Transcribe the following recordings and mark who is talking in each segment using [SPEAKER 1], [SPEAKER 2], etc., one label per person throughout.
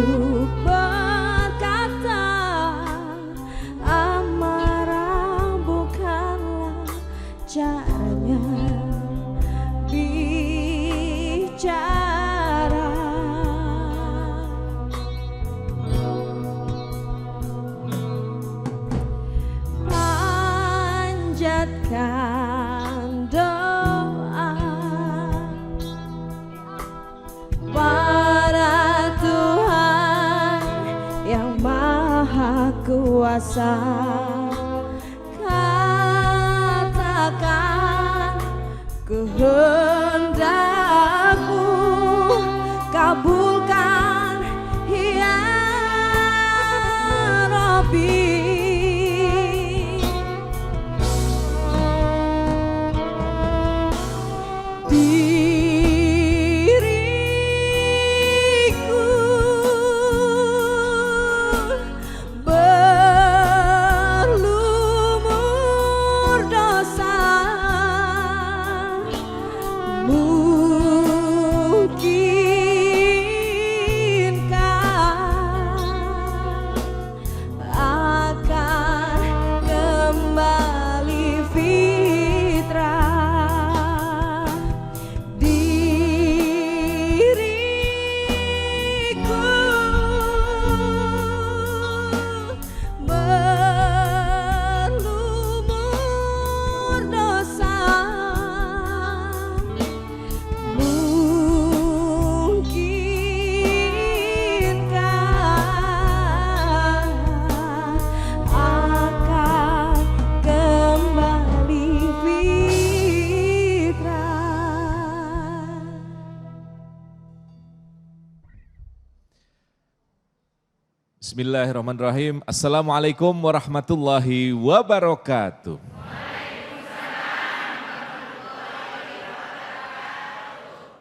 [SPEAKER 1] untuk berkata amarah bukanlah caranya bicara. Panjatkan doa pada Tuhan yang Maha Kuasa. Katakan kehendakmu, kabulkan ya Rabbi. Diriku berlumur dosa, mungkinkah akan kembali fitrah. Diriku berlumur dosa, mungkinkah akan kembali fitrah.
[SPEAKER 2] Bismillahirrahmanirrahim. Assalamualaikum warahmatullahi wabarakatuh.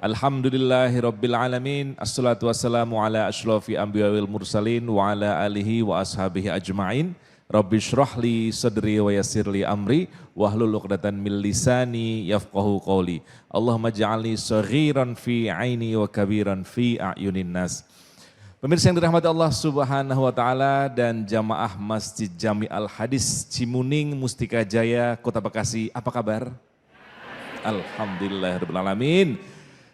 [SPEAKER 2] Alhamdulillahirabbil alamin. Assalatu wassalamu ala asyrafil anbiya wal mursalin wa ala alihi wa ashabihi ajmain. Rabbi shrah li sadri wa yassir li amri wahlul 'uqdatam min lisani yafqahu qawli. Allahumma ij'alni saghiran fi 'aini wa kabiran fi a'yunin nas. Pemirsa yang dirahmati Allah Subhanahu wa taala dan jamaah Masjid Jami Al Hadis Cimuning Mustika Jaya Kota Bekasi, apa kabar? Alhamdulillahirabbil alamin.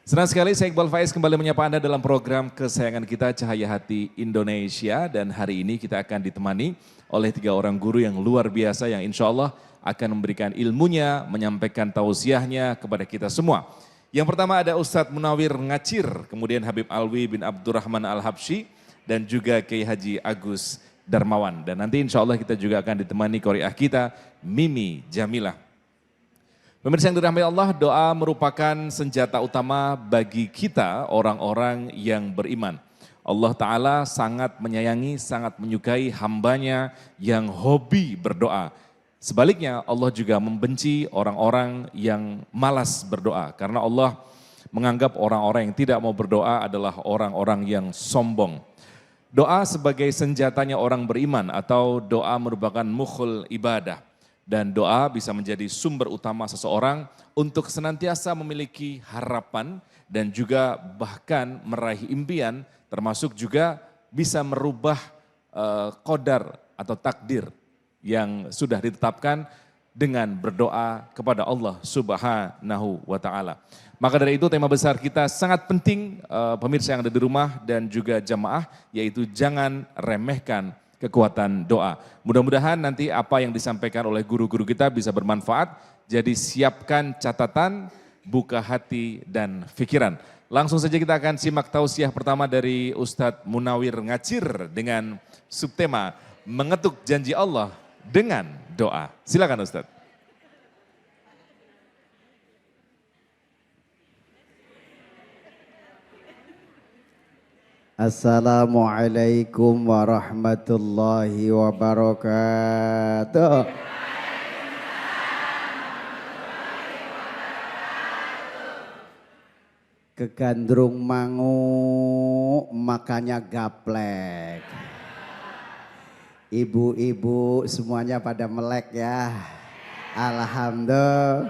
[SPEAKER 2] Senang sekali saya Iqbal Faiz kembali menyapa Anda dalam program kesayangan kita Cahaya Hati Indonesia, dan hari ini kita akan ditemani oleh 3 orang guru yang luar biasa yang insya Allah akan memberikan ilmunya, menyampaikan tausiahnya kepada kita semua. Yang pertama ada Ustadz Munawir Ngacir, kemudian Habib Alwi bin Abdurrahman Al-Habsyi, dan juga Kiai Haji Agus Darmawan. Dan nanti insya Allah kita juga akan ditemani qori'ah kita, Mimi Jamilah. Pemirsa yang dirahmati Allah, doa merupakan senjata utama bagi kita orang-orang yang beriman. Allah Ta'ala sangat menyayangi, sangat menyukai hambanya yang hobi berdoa. Sebaliknya Allah juga membenci orang-orang yang malas berdoa. Karena Allah menganggap orang-orang yang tidak mau berdoa adalah orang-orang yang sombong. Doa sebagai senjatanya orang beriman atau doa merupakan mukhul ibadah. Dan doa bisa menjadi sumber utama seseorang untuk senantiasa memiliki harapan dan juga bahkan meraih impian, termasuk juga bisa merubah qadar atau takdir yang sudah ditetapkan dengan berdoa kepada Allah Subhanahu wa taala. Maka dari itu tema besar kita sangat penting pemirsa yang ada di rumah dan juga jamaah, yaitu jangan remehkan kekuatan doa. Mudah-mudahan nanti apa yang disampaikan oleh guru-guru kita bisa bermanfaat, jadi siapkan catatan, buka hati dan pikiran. Langsung saja kita akan simak tausiah pertama dari Ustadz Munawir Ngacir dengan subtema mengetuk janji Allah dengan doa. Silakan Ustadz.
[SPEAKER 3] Assalamualaikum warahmatullahi wabarakatuh. Kegandrung mangu makanya gaplek. Ibu-ibu semuanya pada melek ya. Alhamdulillah.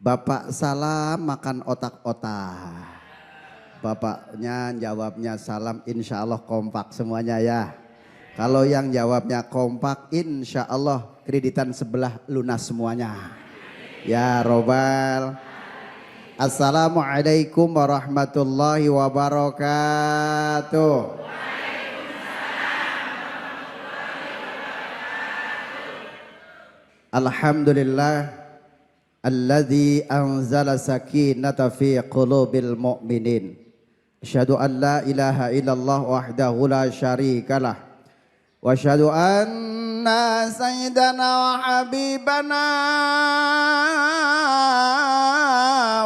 [SPEAKER 3] Bapak salah makan otak-otak. Bapaknya jawabnya salam, insya Allah kompak semuanya ya. Kalau yang jawabnya kompak, insya Allah kreditan sebelah lunas semuanya. Ya Robbal. Assalamualaikum warahmatullahi wabarakatuh. Alhamdulillah alladzi anzala sakinata fi qulubil mu'minin. Asyhadu an la ilaha illallah wahdahu la syarikalah. Wa asyhadu anna sayyidana wa habibana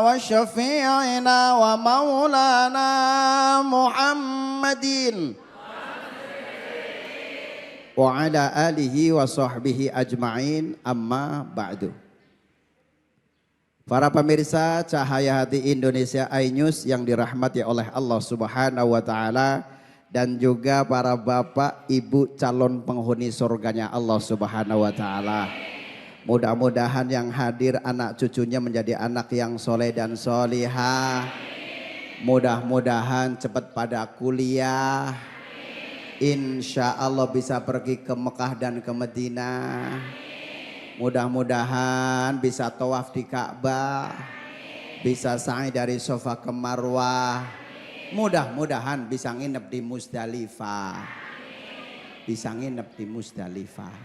[SPEAKER 3] wa syafi'ina wa maulana Muhammadin wa ala alihi wa sahbihi ajma'in, amma ba'du. Para pemirsa Cahaya Hati Indonesia iNews yang dirahmati oleh Allah Subhanahu wa taala, dan juga para bapak ibu calon penghuni surganya Allah Subhanahu wa taala. Mudah-mudahan yang hadir anak cucunya menjadi anak yang soleh dan solihah. Mudah-mudahan cepat pada kuliah. Insya Allah bisa pergi ke Mekah dan ke Madinah. Mudah-mudahan bisa tawaf di Ka'bah, bisa sa'i dari Safa ke Marwah. Mudah-mudahan bisa nginep di Musdalifah. Bisa nginep di Musdalifah.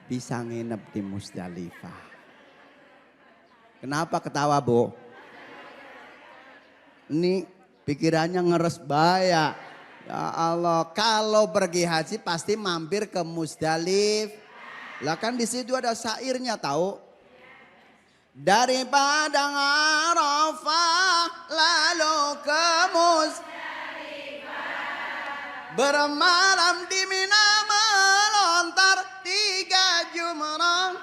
[SPEAKER 3] Bisa nginep di Musdalifah. Kenapa ketawa, Bu? Ini pikirannya ngeres baya. Ya Allah, kalau pergi haji pasti mampir ke Musdalif. Lah kan di situ ada syairnya tahu. Dari Padang Arafah lalu ke Musdalifah. Bermalam di Mina melontar 3 jumrah.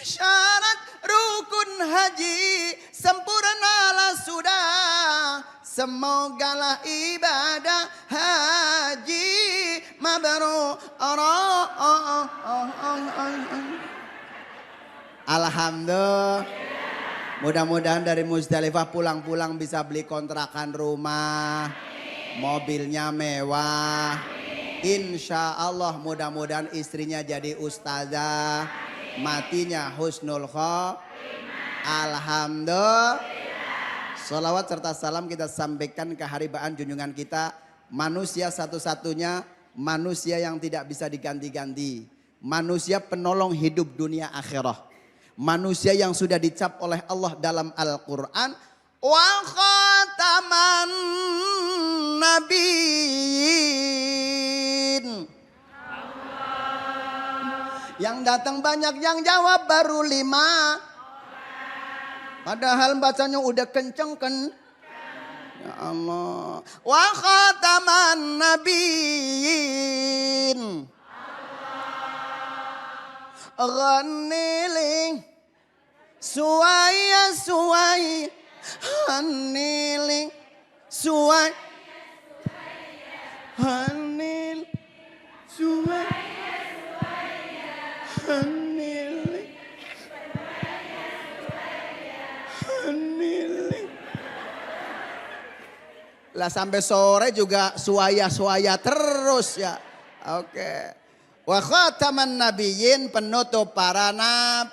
[SPEAKER 3] Syarat rukun haji sempurnalah sudah. Semogalah ibadah haji mabrur. Alhamdulillah. Mudah-mudahan dari Musdalifah pulang-pulang bisa beli kontrakan rumah, mobilnya mewah. Insya Allah mudah-mudahan istrinya jadi ustazah, matinya husnul khotimah. Alhamdulillah. Salawat serta salam kita sampaikan ke haribaan junjungan kita, manusia satu-satunya, manusia yang tidak bisa diganti-ganti, manusia penolong hidup dunia akhirah, manusia yang sudah dicap oleh Allah dalam Al-Quran, wa khataman nabiyyin. Yang datang banyak, yang jawab baru 5. Padahal bacanya udah kenceng kan. Ya Allah. Wa khataman nabiyyin. Ghaniling. Suwaya suway. Haniling. Suway. Hanil. Suway. Haniling. Lah sampai sore juga suaya-suaya terus ya. Oke. Wa khataman nabiyyin, penutup para nabi.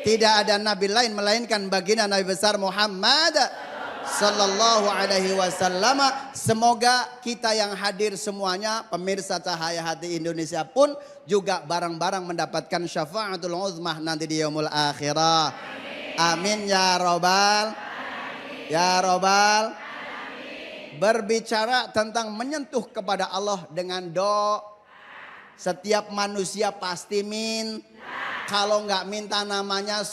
[SPEAKER 3] Tidak ada nabi lain melainkan baginda Nabi besar Muhammad sallallahu alaihi wasallam. Semoga kita yang hadir semuanya, pemirsa Cahaya Hati Indonesia pun juga bareng-bareng mendapatkan syafaatul uzmah nanti di yaumul akhirah. Amin ya robbal. Ya robbal. Berbicara tentang menyentuh kepada Allah dengan doa. Setiap manusia pasti kalau nggak minta namanya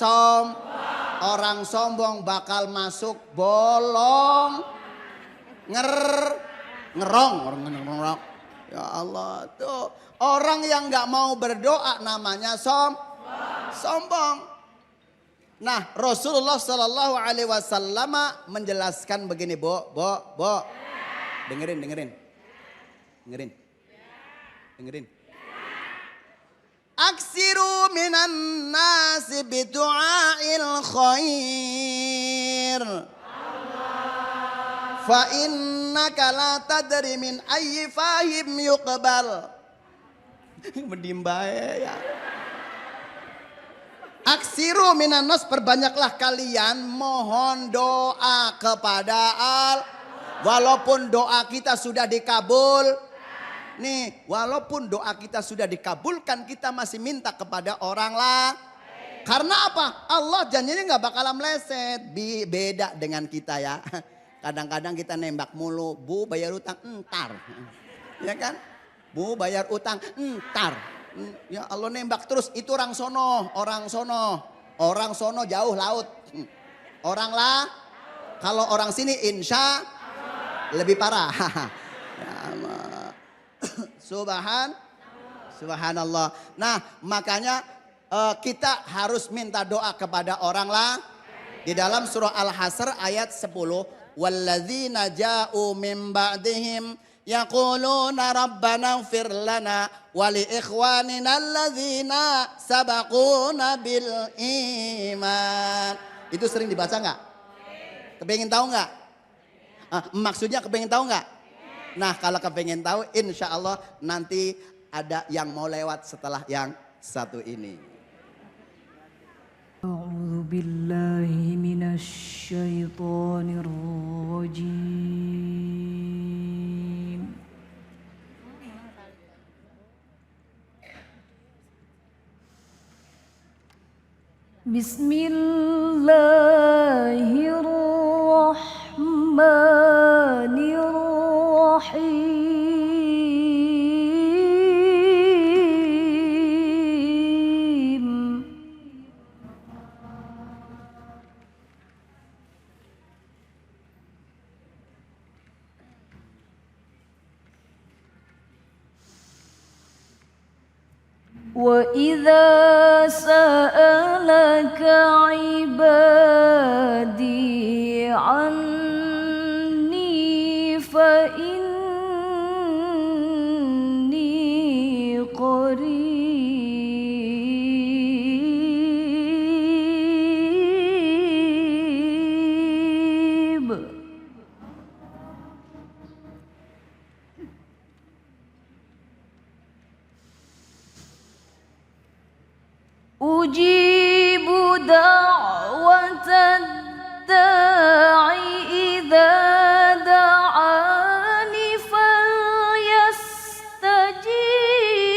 [SPEAKER 3] orang sombong bakal masuk bolong. Ngerong. Ya Allah, tuh orang yang nggak mau berdoa namanya sombong. Nah, Rasulullah Shallallahu Alaihi Wasallam menjelaskan begini, Bo. Dengerin. Aksiru minan nasi bidu'ail khair. Fa innaka la tadri min ayyi fahim yuqbal. Mendimbae ya. Aksiru minan nas, perbanyaklah kalian mohon doa kepada Allah. Walaupun doa kita sudah dikabul. Nih, walaupun doa kita sudah dikabulkan, kita masih minta kepada orang lah. Karena apa? Allah janjinya nggak bakalan meleset. Beda dengan kita ya. Kadang-kadang kita nembak mulu, Bu bayar utang entar. Ya kan? Bu bayar utang entar. Ya Allah nembak terus, itu orang sono, orang sono. Orang sono jauh laut. Orang lah, kalau orang sini insya lebih parah. Ya Allah. Subhanallah. Nah makanya kita harus minta doa kepada orang lah. Di dalam surah Al-Hasr ayat 10. Walladzina ja'u min ba'dihim yaquluna rabbana ighfir lana wa li ikhwanina alladzina sabaquna bil iman. Itu sering dibaca enggak? Kepengen tahu enggak? Maksudnya kepengen tahu enggak? Nah kalau kepengen tahu insya Allah nanti ada yang mau lewat setelah yang satu ini.
[SPEAKER 1] A'udzu billahi minasy syaithanir rajim. Bismillahirrahmanirrahim. وَإِذَا سَأَلَكَ عِبَادِي عَنِّي فَإِنِّي قَرِيبٌ أجيب دعوة الداع إذا دعاني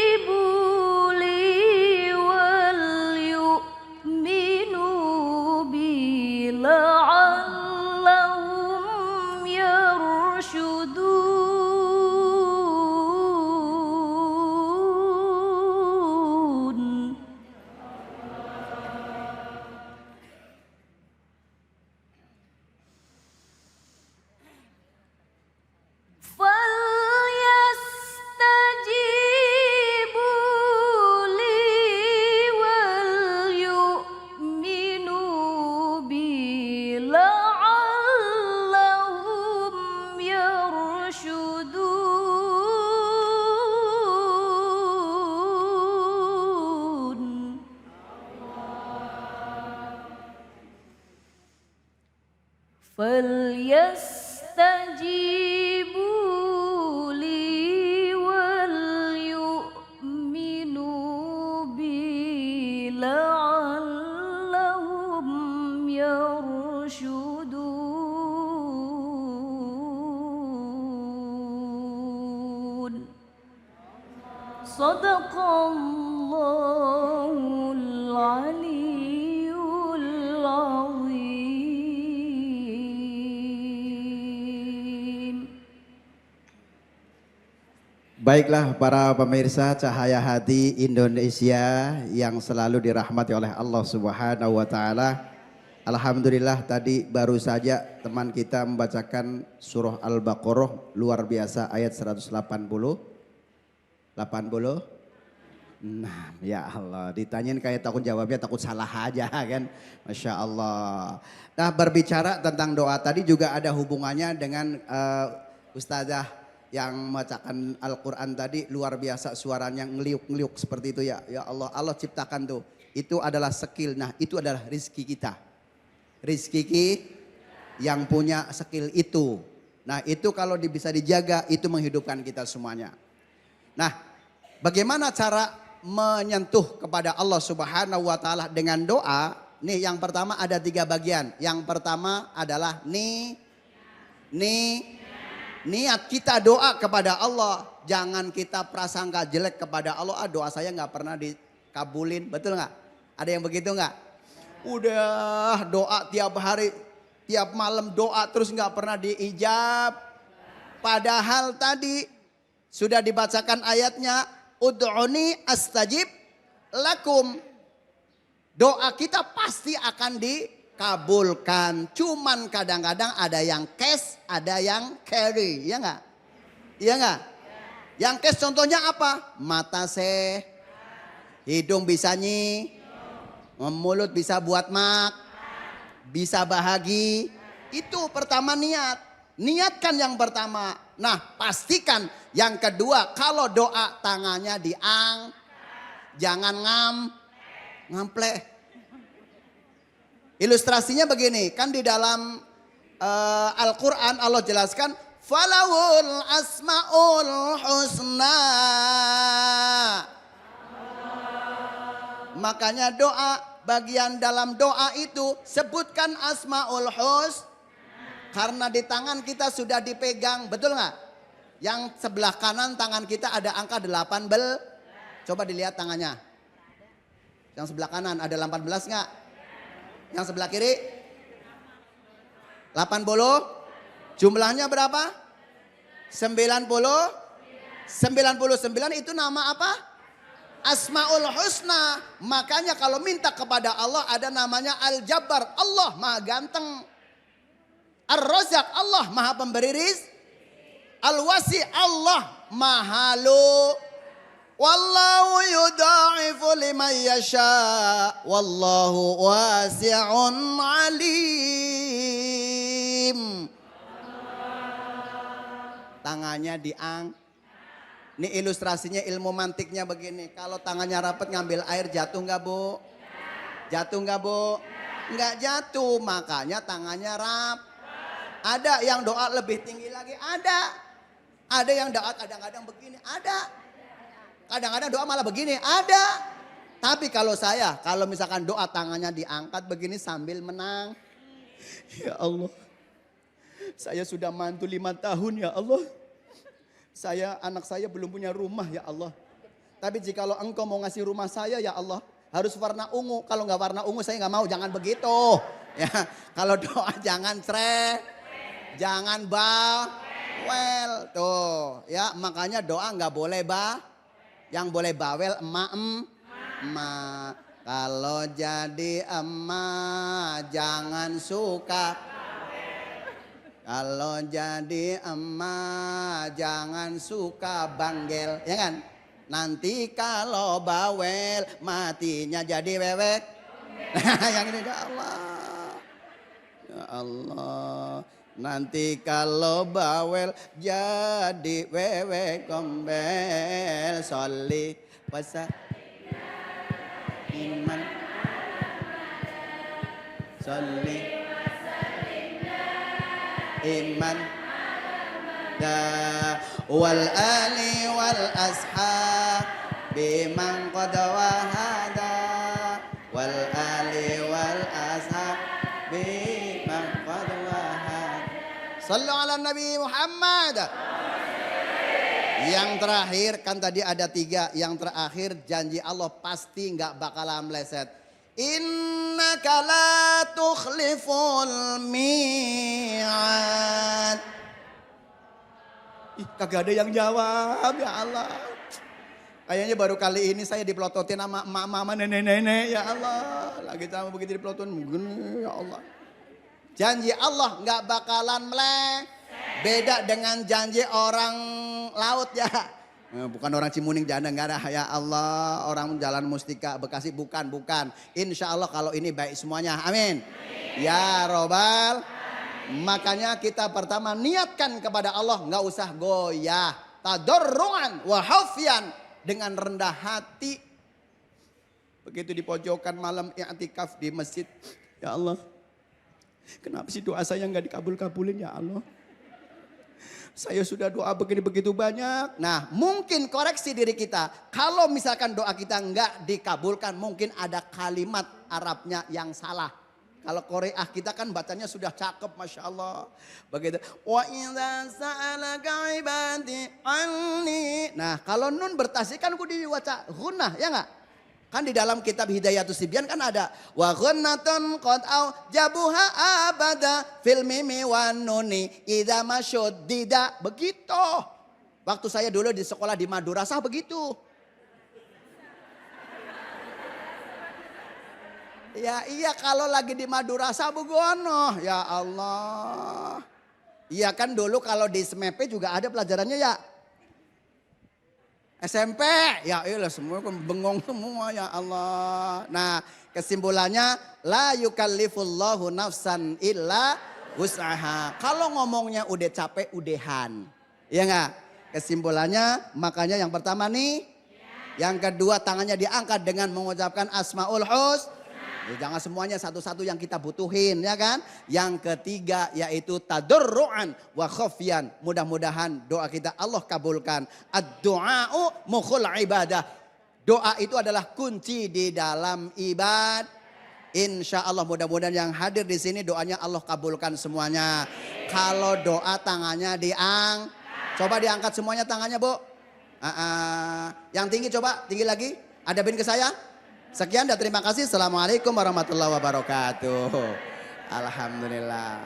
[SPEAKER 1] فليستجيبوا لي وليؤمنوا بي لعلهم يرشدون فليستجيبوا لي وليؤمنوا بي لعلهم يرشدون فليستجيبوا لي وليؤمنوا بي لعلهم يرشدون صدق الله العلي العظيم.
[SPEAKER 3] Baiklah para pemirsa Cahaya Hati Indonesia yang selalu dirahmati oleh Allah Subhanahu wa taala. Alhamdulillah tadi baru saja teman kita membacakan surah Al-Baqarah luar biasa ayat 180. 80. Nah ya Allah ditanyain kayak takut jawabnya takut salah aja kan. Masya Allah. Nah berbicara tentang doa tadi juga ada hubungannya dengan Ustazah yang membacakan Al-Quran tadi luar biasa suaranya ngeliuk-ngeliuk seperti itu ya. Ya Allah, Allah ciptakan tuh. Itu adalah skill, nah itu adalah rizki kita. Rizki yang punya skill itu. Nah itu kalau bisa dijaga itu menghidupkan kita semuanya. Nah bagaimana cara menyentuh kepada Allah Subhanahu wa Ta'ala dengan doa? Nih yang pertama ada 3 bagian. Yang pertama adalah niat kita doa kepada Allah. Jangan kita prasangka jelek kepada Allah. Doa saya nggak pernah dikabulin, betul nggak? Ada yang begitu nggak? Udah doa tiap hari, tiap malam doa terus nggak pernah diijab. Padahal tadi sudah dibacakan ayatnya, ud'uni astajib lakum. Doa kita pasti akan dikabulkan. Cuman kadang-kadang ada yang cash, ada yang carry, ya nggak? Iya nggak? Yang cash contohnya apa? Mata hidung bisa mulut bisa buat bisa bahagi. Itu pertama niat. Niatkan yang pertama. Nah pastikan yang kedua, kalau doa tangannya jangan ngampleh. Ilustrasinya begini, kan di dalam Al-Quran Allah jelaskan, falawul asmaul husna. Makanya doa, bagian dalam doa itu sebutkan asmaul husna. Karena di tangan kita sudah dipegang, betul nggak? Yang sebelah kanan tangan kita ada angka 18. Coba dilihat tangannya. Yang sebelah kanan ada 18 nggak? Yang sebelah kiri? 80. Jumlahnya berapa? 90. 99 itu nama apa? Asmaul Husna. Makanya kalau minta kepada Allah ada namanya Al-Jabbar. Allah maha ganteng. Ar-Razak, Allah maha pemberi rizki. Al-Wasi, Allah maha lu. Wallahu yudha'ifu liman yasha. Wallahu wasi'un alim. Tangannya Ini ilustrasinya, ilmu mantiknya begini. Kalau tangannya rapat ngambil air jatuh nggak bu? Jatuh nggak bu? Nggak jatuh. Makanya tangannya Ada yang doa lebih tinggi lagi, ada. Ada yang doa kadang-kadang begini, ada. Kadang-kadang doa malah begini, ada. Tapi kalau misalkan doa tangannya diangkat begini sambil menang. Ya Allah, saya sudah mantu 5 tahun ya Allah. Anak saya belum punya rumah ya Allah. Tapi jikalau engkau mau ngasih rumah saya ya Allah, harus warna ungu. Kalau nggak warna ungu saya nggak mau, jangan begitu. Ya, kalau doa jangan jangan bawel tuh ya, makanya doa nggak boleh yang boleh bawel emak. Kalau jadi emak jangan suka. Kalau jadi emak jangan suka banggel, ya kan? Nanti kalau bawel matinya jadi wewek. Yang ini ya Allah. Ya Allah. Nanti kalau bawel jadi wewe gombel. Sholli wasa iman. Sholli iman da wal ali wal ashab biman qad wahada wal ali wal ashab biman qad wahada. Sallu ala Nabi Muhammad. Yang terakhir kan tadi ada 3. Yang terakhir janji Allah pasti nggak bakalan meleset. Innaka la tukhliful mi'ad. Kagak ada yang jawab ya Allah. Kayaknya baru kali ini saya dipelototin sama mama nenek-nenek ya Allah. Lagi sama begitu dipelototin ya Allah. Janji Allah nggak bakalan beda dengan janji orang laut ya. Bukan orang Cimuning janda nggak ada ya Allah. Orang Jalan Mustika Bekasi bukan. Insya Allah kalau ini baik semuanya. Amin. Ya Robbal. Makanya kita pertama niatkan kepada Allah, nggak usah goyah. Tadarruan wa khafyan, dengan rendah hati. Begitu di pojokan malam i'tikaf di masjid, ya Allah. Kenapa sih doa saya nggak dikabul-kabulin ya Allah? Saya sudah doa begini begitu banyak. Nah mungkin koreksi diri kita. Kalau misalkan doa kita enggak dikabulkan, mungkin ada kalimat Arabnya yang salah. Kalau Korea kita kan bacanya sudah cakep, Masya Allah. Begitu. Wa idza sa'alaka ibadi anni. Nah kalau nun bertasih kan kudu diwaca gunnah, ya enggak? Kan di dalam kitab Hidayatus Sibyan kan ada. Wa gunnatun qad au jabuha abada fil mimi wan nuni idza mashuddida. Begitu. Waktu saya dulu di sekolah di madrasah begitu. Ya iya kalau lagi di madrasah begono, ya Allah. Iya kan dulu kalau di SMEP juga ada pelajarannya ya. SMP, ya iyalah semua kan bengong semua ya Allah. Nah kesimpulannya la yukallifullahu nafsan illa wus'aha. Kalau ngomongnya udah capek udahan, ya enggak? Kesimpulannya makanya yang pertama nih, yang kedua tangannya diangkat dengan mengucapkan Asmaul Husna. Ya, jangan semuanya satu-satu yang kita butuhin ya kan. Yang ketiga yaitu tadarru'an wa khafyan. Mudah-mudahan doa kita Allah kabulkan. Ad-du'a'u mukhul ibadah. Doa itu adalah kunci di dalam ibadah. Insya Allah mudah-mudahan yang hadir di sini doanya Allah kabulkan semuanya. Kalau doa tangannya coba diangkat semuanya tangannya Bu. Yang tinggi coba, tinggi lagi. Hadapin ke saya. Sekian dan terima kasih. Assalamualaikum warahmatullahi wabarakatuh. Alhamdulillah.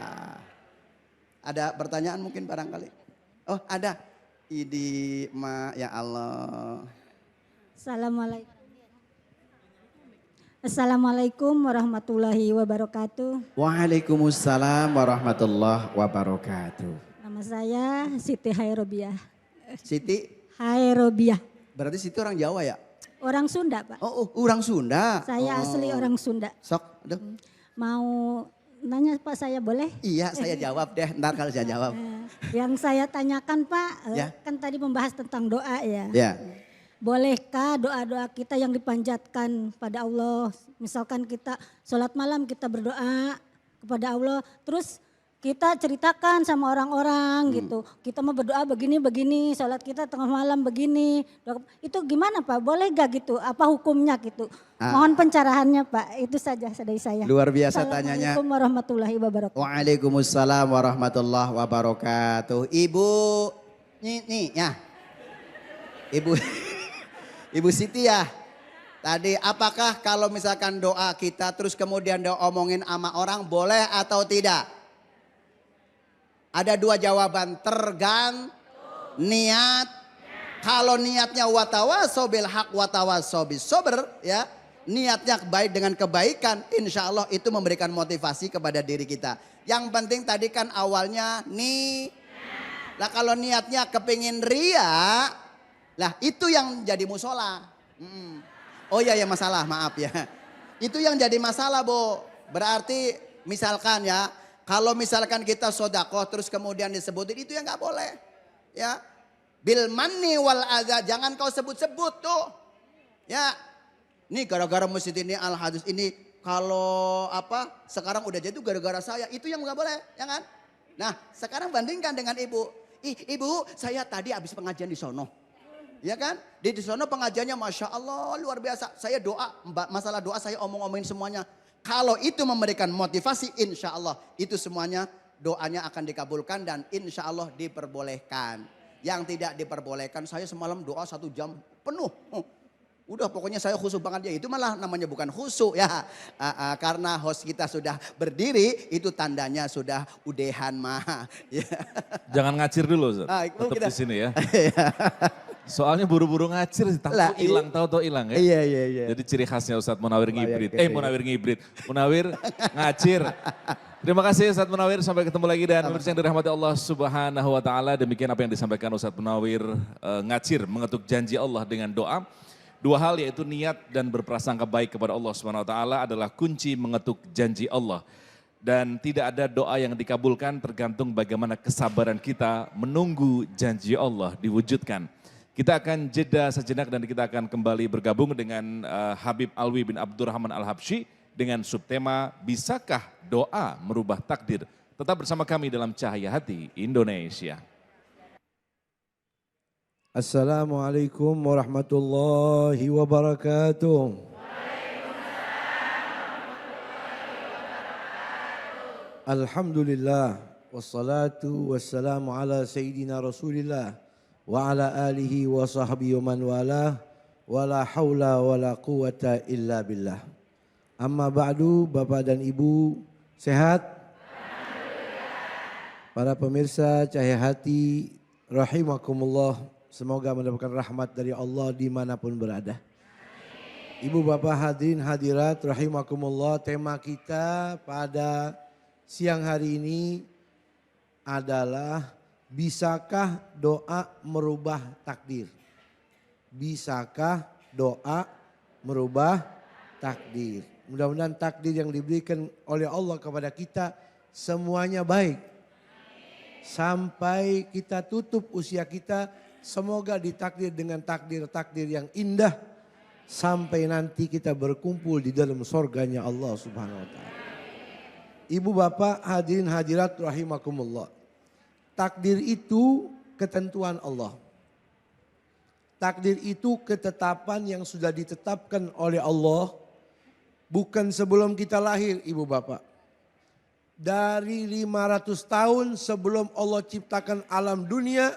[SPEAKER 3] Ada pertanyaan mungkin barangkali? Oh ada. Idi ma ya Allah.
[SPEAKER 4] Assalamualaikum warahmatullahi wabarakatuh.
[SPEAKER 3] Waalaikumsalam warahmatullahi wabarakatuh.
[SPEAKER 4] Nama saya Siti Hairobiah.
[SPEAKER 3] Siti?
[SPEAKER 4] Hairobiah.
[SPEAKER 3] Berarti Siti orang Jawa ya?
[SPEAKER 4] Orang Sunda Pak.
[SPEAKER 3] Oh orang Sunda.
[SPEAKER 4] Saya asli orang Sunda.
[SPEAKER 3] Sok, aduh.
[SPEAKER 4] Mau nanya Pak saya boleh?
[SPEAKER 3] Iya saya jawab deh, ntar kalau saya jawab.
[SPEAKER 4] Yang saya tanyakan Pak,
[SPEAKER 3] Ya.
[SPEAKER 4] kan tadi membahas tentang doa ya.
[SPEAKER 3] Ya.
[SPEAKER 4] Bolehkah doa-doa kita yang dipanjatkan pada Allah, misalkan kita sholat malam kita berdoa kepada Allah, terus kita ceritakan sama orang-orang gitu, kita mau berdoa begini-begini, sholat kita tengah malam begini, itu gimana Pak, boleh gak gitu, apa hukumnya gitu. Mohon pencerahannya Pak, itu saja dari saya.
[SPEAKER 3] Luar biasa tanyanya.
[SPEAKER 4] Assalamualaikum warahmatullahi wabarakatuh.
[SPEAKER 3] Waalaikumsalam warahmatullahi wabarakatuh. Ibu, nih ya. Ibu Siti ya. Tadi apakah kalau misalkan doa kita terus kemudian diomongin sama orang boleh atau tidak? Ada dua jawaban, niat. Kalau niatnya watawasau bil haq watawasau bis sabr ya. Niatnya baik dengan kebaikan, insya Allah itu memberikan motivasi kepada diri kita. Yang penting tadi kan awalnya Lah kalau niatnya kepingin ria, lah itu yang jadi musola. Oh ya masalah, maaf ya. Itu yang jadi masalah Bu. Berarti misalkan ya, kalau misalkan kita sodakoh terus kemudian disebutin itu yang nggak boleh. Ya, bil manni wal adza, jangan kau sebut-sebut tuh. Ya, nih gara-gara masjid ini al hadis ini kalau sekarang udah jadi itu gara-gara saya, itu yang nggak boleh, ya kan? Nah sekarang bandingkan dengan ibu. Ibu saya tadi habis pengajian di sono. Ya kan? Di sono pengajiannya Masya Allah luar biasa. Saya doa, masalah doa saya omong-omongin semuanya. Kalau itu memberikan motivasi insya Allah itu semuanya doanya akan dikabulkan dan insya Allah diperbolehkan. Yang tidak diperbolehkan saya semalam doa 1 jam penuh. Udah pokoknya saya khusyuk banget ya, itu malah namanya bukan khusyuk ya. Karena host kita sudah berdiri itu tandanya sudah udehan mah. Ya.
[SPEAKER 2] Jangan ngacir dulu Ustaz, tetap di sini ya. Soalnya buru-buru ngacir, takut hilang, tahu-tahu hilang ya.
[SPEAKER 3] Iya.
[SPEAKER 2] Jadi ciri khasnya Ustadz Munawir ngibrit. Munawir ngacir. Terima kasih Ustadz Munawir, sampai ketemu lagi dan pemirsa yang dirahmati Allah Subhanahu wa taala. Demikian apa yang disampaikan Ustadz Munawir ngacir, mengetuk janji Allah dengan doa. 2 hal yaitu niat dan berprasangka baik kepada Allah Subhanahu wa taala adalah kunci mengetuk janji Allah. Dan tidak ada doa yang dikabulkan tergantung bagaimana kesabaran kita menunggu janji Allah diwujudkan. Kita akan jeda sejenak dan kita akan kembali bergabung dengan Habib Alwi bin Abdurrahman Al-Habsyi dengan subtema Bisakah Doa Merubah Takdir. Tetap bersama kami dalam Cahaya Hati Indonesia.
[SPEAKER 5] Assalamualaikum warahmatullahi wabarakatuh. Alhamdulillah wassalatu wassalamu ala sayyidina Rasulillah wa ala alihi wa sahbihi wa man wala wala haula wala quwata illa billah. Amma ba'du, Bapak dan Ibu sehat? Para pemirsa Cahaya Hati rahimakumullah, semoga mendapatkan rahmat dari Allah dimanapun berada. Ibu bapak hadirin hadirat rahimakumullah, tema kita pada siang hari ini adalah bisakah doa merubah takdir? Bisakah doa merubah takdir? Mudah-mudahan takdir yang diberikan oleh Allah kepada kita semuanya baik. Sampai kita tutup usia kita, semoga ditakdir dengan takdir-takdir yang indah. Sampai nanti kita berkumpul di dalam surganya Allah Subhanahu wa ta'ala. Ibu bapak hadirin hadirat rahimakumullah. Takdir itu ketentuan Allah. Takdir itu ketetapan yang sudah ditetapkan oleh Allah. Bukan sebelum kita lahir ibu bapak. Dari 500 tahun sebelum Allah ciptakan alam dunia,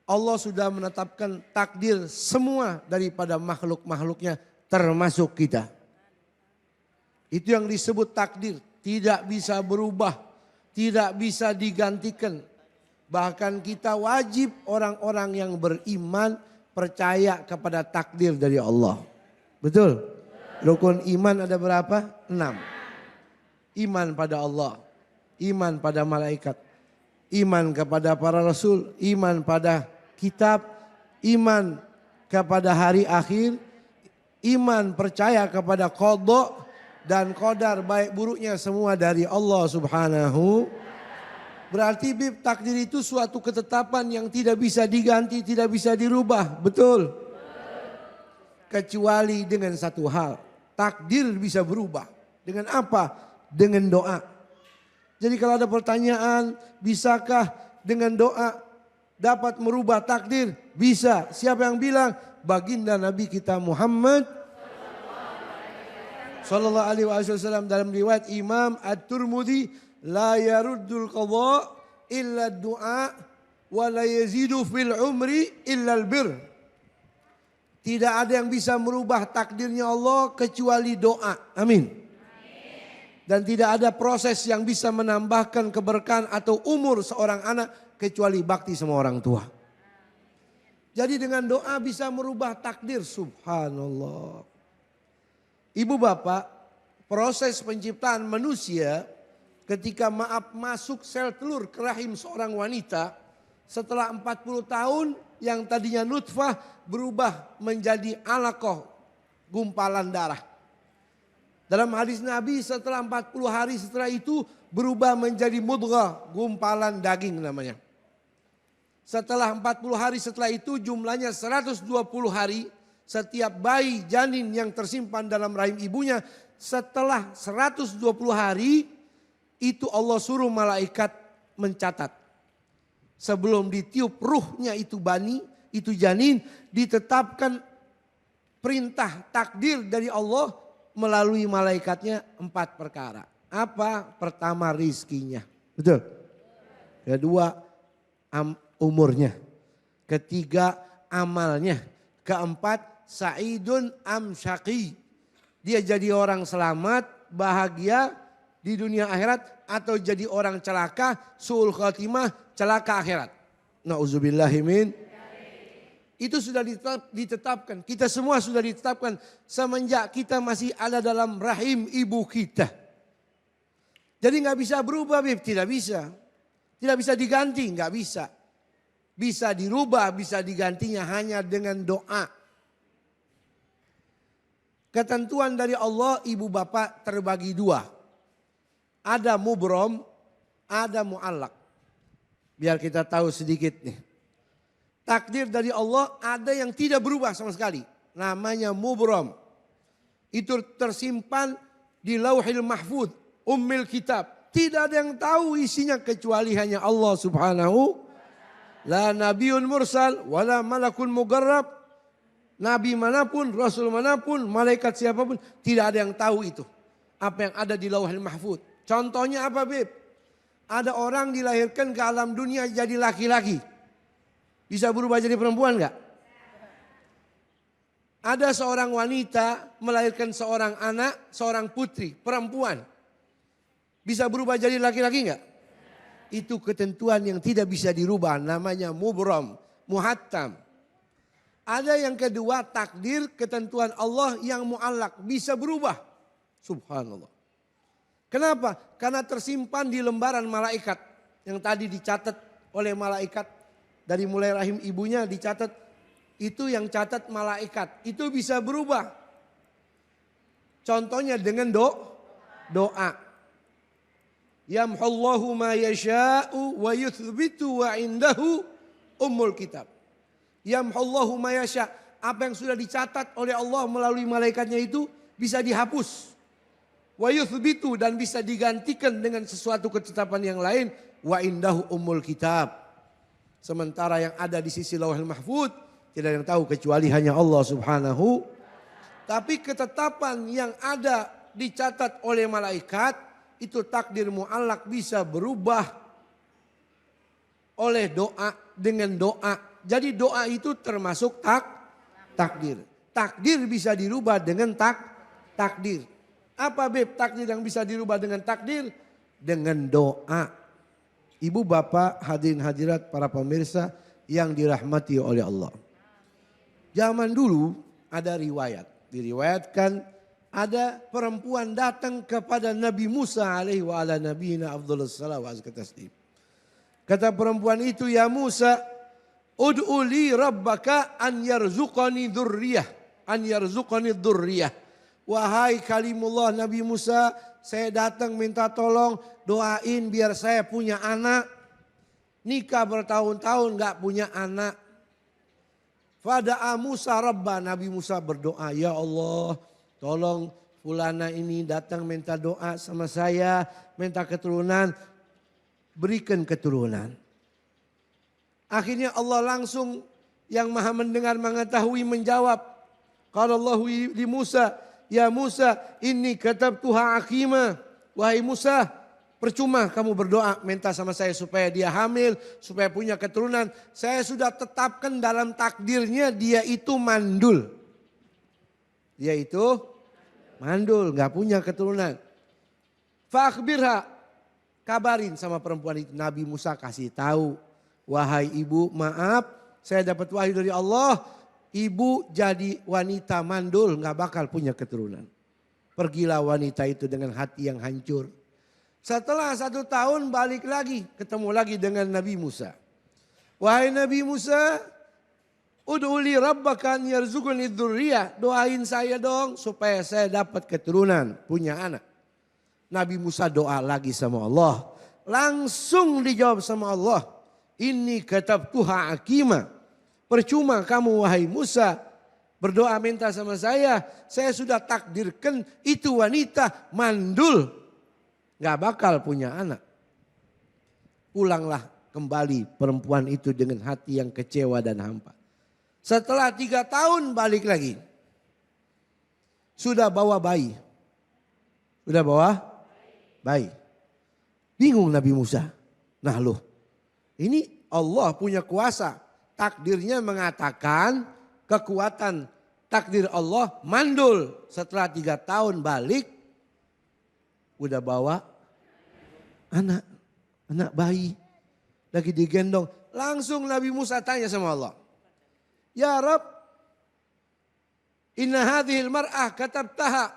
[SPEAKER 5] Allah sudah menetapkan takdir semua daripada makhluk-makhluknya termasuk kita. Itu yang disebut takdir, tidak bisa berubah, tidak bisa digantikan. Bahkan kita wajib orang-orang yang beriman percaya kepada takdir dari Allah. Betul? Rukun iman ada berapa? 6. Iman pada Allah, iman pada malaikat, iman kepada para rasul, iman pada kitab, iman kepada hari akhir, iman percaya kepada qada dan qadar baik buruknya semua dari Allah Subhanahu. Berarti takdir itu suatu ketetapan yang tidak bisa diganti, tidak bisa dirubah, betul? Kecuali dengan satu hal, takdir bisa berubah. Dengan apa? Dengan doa. Jadi kalau ada pertanyaan, bisakah dengan doa dapat merubah takdir? Bisa. Siapa yang bilang? Baginda Nabi kita Muhammad sallallahu alaihi wasallam dalam riwayat Imam At-Tirmidzi, la yaruddul qadha illa du'a wa la yazidu fil umri illa al-bir. Tidak ada yang bisa merubah takdirnya Allah kecuali doa. Amin. Dan tidak ada proses yang bisa menambahkan keberkahan atau umur seorang anak kecuali bakti sama orang tua. Jadi dengan doa bisa merubah takdir, subhanallah. Ibu bapak, proses penciptaan manusia ketika masuk sel telur ke rahim seorang wanita, setelah 40 tahun yang tadinya nutfah berubah menjadi alaqah, gumpalan darah. Dalam hadis Nabi setelah 40 hari setelah itu berubah menjadi mudghah, gumpalan daging namanya. Setelah 40 hari setelah itu jumlahnya 120 hari. Setiap bayi janin yang tersimpan dalam rahim ibunya setelah 120 hari itu Allah suruh malaikat mencatat. Sebelum ditiup ruhnya itu itu janin, ditetapkan perintah takdir dari Allah melalui malaikatnya 4 perkara. Apa? Pertama rizkinya. Betul? Kedua umurnya. Ketiga amalnya. Keempat sa'idun am syaqi. Dia jadi orang selamat, bahagia di dunia akhirat atau jadi orang celaka, su'ul khatimah, celaka akhirat. Na'udzubillahimin. Itu sudah ditetapkan. Kita semua sudah ditetapkan semenjak kita masih ada dalam rahim ibu kita. Jadi nggak bisa berubah, Bib. Tidak bisa. Tidak bisa diganti, nggak bisa. Bisa dirubah, bisa digantinya hanya dengan doa. Ketentuan dari Allah ibu bapak terbagi 2. Ada mubrom, ada mu'allak. Biar kita tahu sedikit nih. Takdir dari Allah ada yang tidak berubah sama sekali. Namanya mubrom. Itu tersimpan di lauhil mahfud, ummil kitab. Tidak ada yang tahu isinya kecuali hanya Allah subhanahu. La nabiun mursal wala malakun mugarrab. Nabi manapun, rasul manapun, malaikat siapapun, tidak ada yang tahu itu. Apa yang ada di Lauhul Mahfuz. Contohnya apa, Beb? Ada orang dilahirkan ke alam dunia jadi laki-laki. Bisa berubah jadi perempuan enggak? Ada seorang wanita melahirkan seorang anak, seorang putri, perempuan. Bisa berubah jadi laki-laki enggak? Itu ketentuan yang tidak bisa dirubah, namanya mubram, muhattam. Ada yang kedua, takdir ketentuan Allah yang muallak, bisa berubah. Subhanallah. Kenapa? Karena tersimpan di lembaran malaikat yang tadi dicatat oleh malaikat. Dari mulai rahim ibunya dicatat, itu yang catat malaikat. Itu bisa berubah. Contohnya dengan doa. Yamhullahu ma yasha'u wa yuthbitu wa indahu ummul kitab. Yamhullahu ma yasha'. Apa yang sudah dicatat oleh Allah melalui malaikatnya itu bisa dihapus. Wa yuthbitu, dan bisa digantikan dengan sesuatu ketetapan yang lain. Wa indahu ummul kitab. Sementara yang ada di sisi Lauhul Mahfuz tidak ada yang tahu kecuali hanya Allah Subhanahu. Tapi ketetapan yang ada dicatat oleh malaikat itu takdir muallak, bisa berubah oleh doa, dengan doa. Jadi doa itu termasuk takdir. Takdir bisa dirubah dengan takdir. Apa, Beb, takdir yang bisa dirubah dengan takdir? Dengan doa. Ibu bapak hadirin hadirat para pemirsa yang dirahmati oleh Allah. Zaman dulu ada riwayat. Diriwayatkan ada perempuan datang kepada Nabi Musa alaihi wa ala nabiyina afdhalus salawat wa azka taslim. Kata perempuan itu, ya Musa, ud'u li rabbaka an yarzuqani dzurriyyah. Wahai kalimullah Nabi Musa, saya datang minta tolong doain biar saya punya anak. Nikah bertahun-tahun gak punya anak. Fada'a Musa rabba, Nabi Musa berdoa, ya Allah, tolong fulana ini datang minta doa sama saya, minta keturunan, berikan keturunan. Akhirnya Allah langsung yang maha mendengar mengetahui menjawab. Qala Allahu li Musa, ya Musa, inni katabtuha aqima. Wahai Musa, percuma kamu berdoa minta sama saya supaya dia hamil, supaya punya keturunan. Saya sudah tetapkan dalam takdirnya dia itu mandul. Dia itu mandul, gak punya keturunan. Fa'akhbirha, kabarin sama perempuan itu. Nabi Musa kasih tahu, wahai ibu, maaf, saya dapat wahyu dari Allah, ibu jadi wanita mandul, gak bakal punya keturunan. Pergilah wanita itu dengan hati yang hancur. Setelah 1 tahun balik lagi, ketemu lagi dengan Nabi Musa. Wahai Nabi Musa, ud'uli rabbaka an yarzuqani dzurriyyah. Doain saya dong supaya saya dapat keturunan, punya anak. Nabi Musa doa lagi sama Allah. Langsung dijawab sama Allah. Inni katabtuha aqima. Percuma kamu wahai Musa berdoa minta sama saya sudah takdirkan itu wanita mandul. Gak bakal punya anak. Pulanglah kembali perempuan itu dengan hati yang kecewa dan hampa. Setelah 3 tahun balik lagi. Sudah bawa bayi. Sudah bawa bayi. Bingung Nabi Musa. Nah loh, ini Allah punya kuasa. Takdirnya mengatakan kekuatan takdir Allah mandul. Setelah 3 tahun balik. Udah bawa anak bayi. Lagi digendong. Langsung Nabi Musa tanya sama Allah. Ya Rabb, inna hadhil mar'ah katabtaha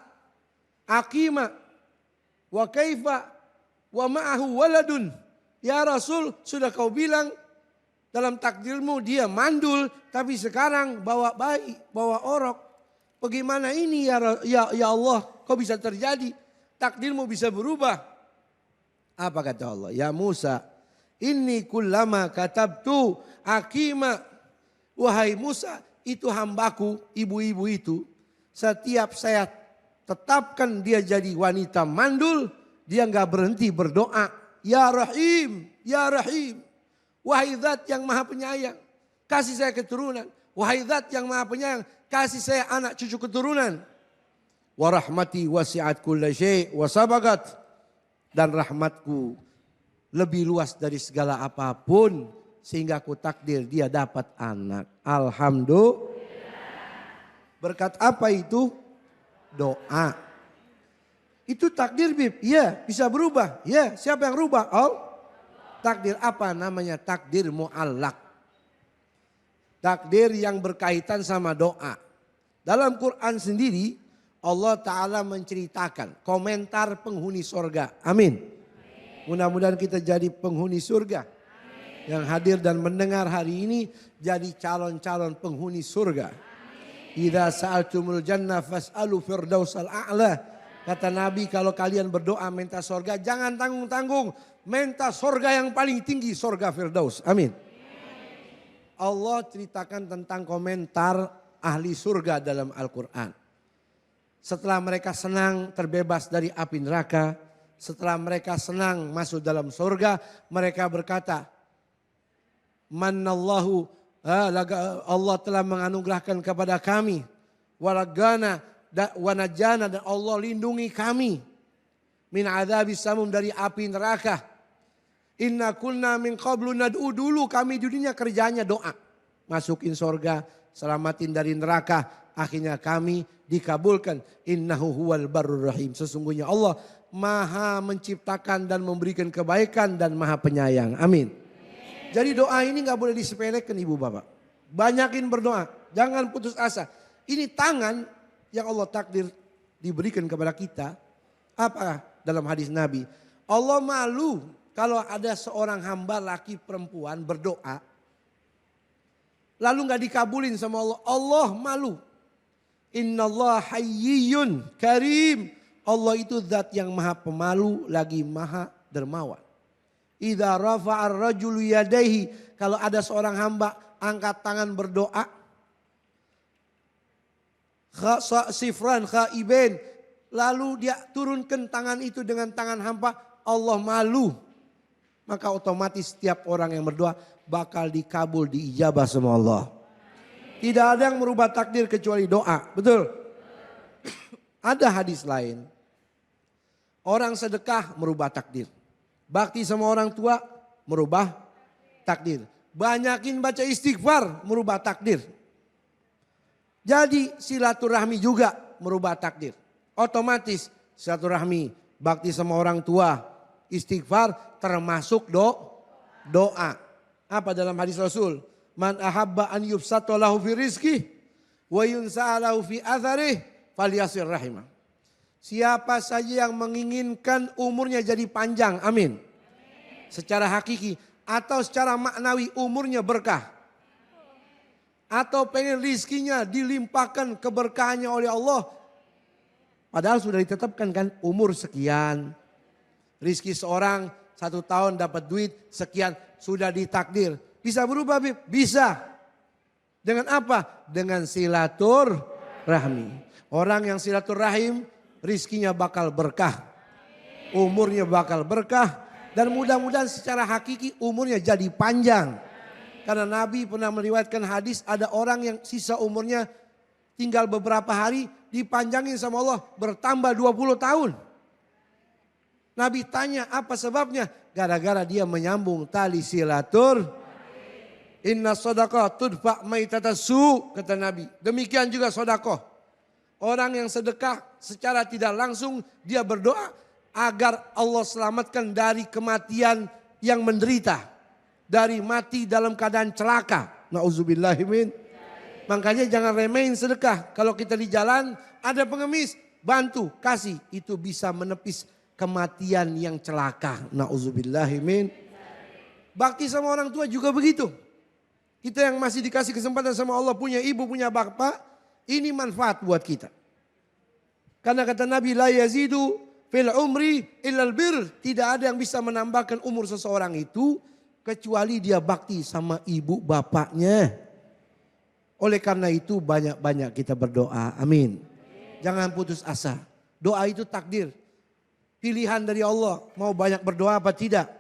[SPEAKER 5] aqima wa kaifa wa ma'ahu waladun. Ya Rasul, sudah kau bilang dalam takdirmu dia mandul, tapi sekarang bawa bayi, bawa orok. Bagaimana ini ya Allah, kok bisa terjadi? Takdirmu bisa berubah. Apa kata Allah? Ya Musa, inni kullama katabtu aqima. Wahai Musa, itu hambaku, ibu-ibu itu. Setiap saya tetapkan dia jadi wanita mandul, dia gak berhenti berdoa. Ya Rahim, Ya Rahim. Wahai zat yang maha penyayang, kasih saya keturunan. Wahai zat yang maha penyayang, kasih saya anak cucu keturunan. Wa rahmati wasi'at kulla syai' wa sabagat. Dan rahmatku lebih luas dari segala apapun. Sehingga aku takdir dia dapat anak. Alhamdulillah. Berkat apa itu? Doa. Itu takdir Bib. Iya, bisa berubah. Iya, siapa yang rubah? Takdir apa namanya? Takdir mu'allak. Takdir yang berkaitan sama doa. Dalam Quran sendiri Allah Ta'ala menceritakan komentar penghuni surga. Amin. Mudah-mudahan kita jadi penghuni surga. Yang hadir dan mendengar hari ini jadi calon-calon penghuni surga. Idza sa'altumul jannah fas'alu firdausal a'la. Kata Nabi kalau kalian berdoa minta surga jangan tanggung-tanggung. Minta surga yang paling tinggi, surga firdaus. Amin. Allah ceritakan tentang komentar ahli surga dalam Al-Quran. Setelah mereka senang terbebas dari api neraka. Setelah mereka senang masuk dalam surga. Mereka berkata, Manallahu, Allah telah menganugerahkan kepada kami. Walagana, wanajana, dan Allah lindungi kami. Min adzabis samum, dari api neraka. Inna kunna min qablu nad'u, dulu kami di dunia kerjanya doa. Masukin surga, selamatin dari neraka. Akhirnya kami dikabulkan. Innahu huwal barur rahim. Sesungguhnya Allah maha menciptakan dan memberikan kebaikan dan maha penyayang. Amin. Jadi doa ini gak boleh disepelekan ibu bapak. Banyakin berdoa. Jangan putus asa. Ini tangan yang Allah takdir diberikan kepada kita. Apa dalam hadis Nabi? Allah malu kalau ada seorang hamba laki perempuan berdoa. Lalu gak dikabulin sama Allah. Allah malu. Innallaha hayyun karim. Allah itu zat yang maha pemalu lagi maha dermawan. Idza rafa'ar rajulu yadaihi. Kalau ada seorang hamba angkat tangan berdoa. Sifran khaiben. Lalu dia turunkan tangan itu dengan tangan hamba. Allah malu. Maka otomatis setiap orang yang berdoa bakal dikabul, diijabah sama Allah. Tidak ada yang merubah takdir kecuali doa. Betul? Ada hadis lain. Orang sedekah merubah takdir. Bakti sama orang tua merubah takdir. Banyakin baca istighfar merubah takdir. Jadi silaturahmi juga merubah takdir. Otomatis silaturahmi, bakti sama orang tua, istighfar termasuk doa. Apa dalam hadis Rasul? Man ahabba an yubsata lahu fi rizki wa yunsa'a lahu fi atharih falyasir rahimah. Siapa saja yang menginginkan umurnya jadi panjang, amin. Secara hakiki atau secara maknawi umurnya berkah. Atau pengen rizkinya dilimpahkan keberkahannya oleh Allah. Padahal sudah ditetapkan kan umur sekian. Rizki seorang 1 tahun dapat duit sekian, sudah ditakdir. Bisa berubah Bib? Bisa. Dengan apa? Dengan silaturahmi. Orang yang silaturahim rizkinya bakal berkah. Umurnya bakal berkah. Dan mudah-mudahan secara hakiki umurnya jadi panjang. Karena Nabi pernah meriwayatkan hadis ada orang yang sisa umurnya tinggal beberapa hari dipanjangin sama Allah bertambah 20 tahun. Nabi tanya apa sebabnya? Gara-gara dia menyambung tali silatur. Inna sadaqah tudfa maitatasu, kata Nabi. Demikian juga sedekah. Orang yang sedekah secara tidak langsung dia berdoa agar Allah selamatkan dari kematian yang menderita. Dari mati dalam keadaan celaka. Na'udzubillahimin. Makanya jangan remehin sedekah. Kalau kita di jalan ada pengemis, bantu, kasih. Itu bisa menepis kematian yang celaka. Na'udzubillahimin. Bakti sama orang tua juga begitu. Kita yang masih dikasih kesempatan sama Allah, punya ibu, punya bapak, ini manfaat buat kita. Karena kata Nabi, la yazidu fil umri illal bir. Tidak ada yang bisa menambahkan umur seseorang itu kecuali dia bakti sama ibu bapaknya. Oleh karena itu banyak-banyak kita berdoa. Amin. Jangan putus asa. Doa itu takdir. Pilihan dari Allah. Mau banyak berdoa apa tidak.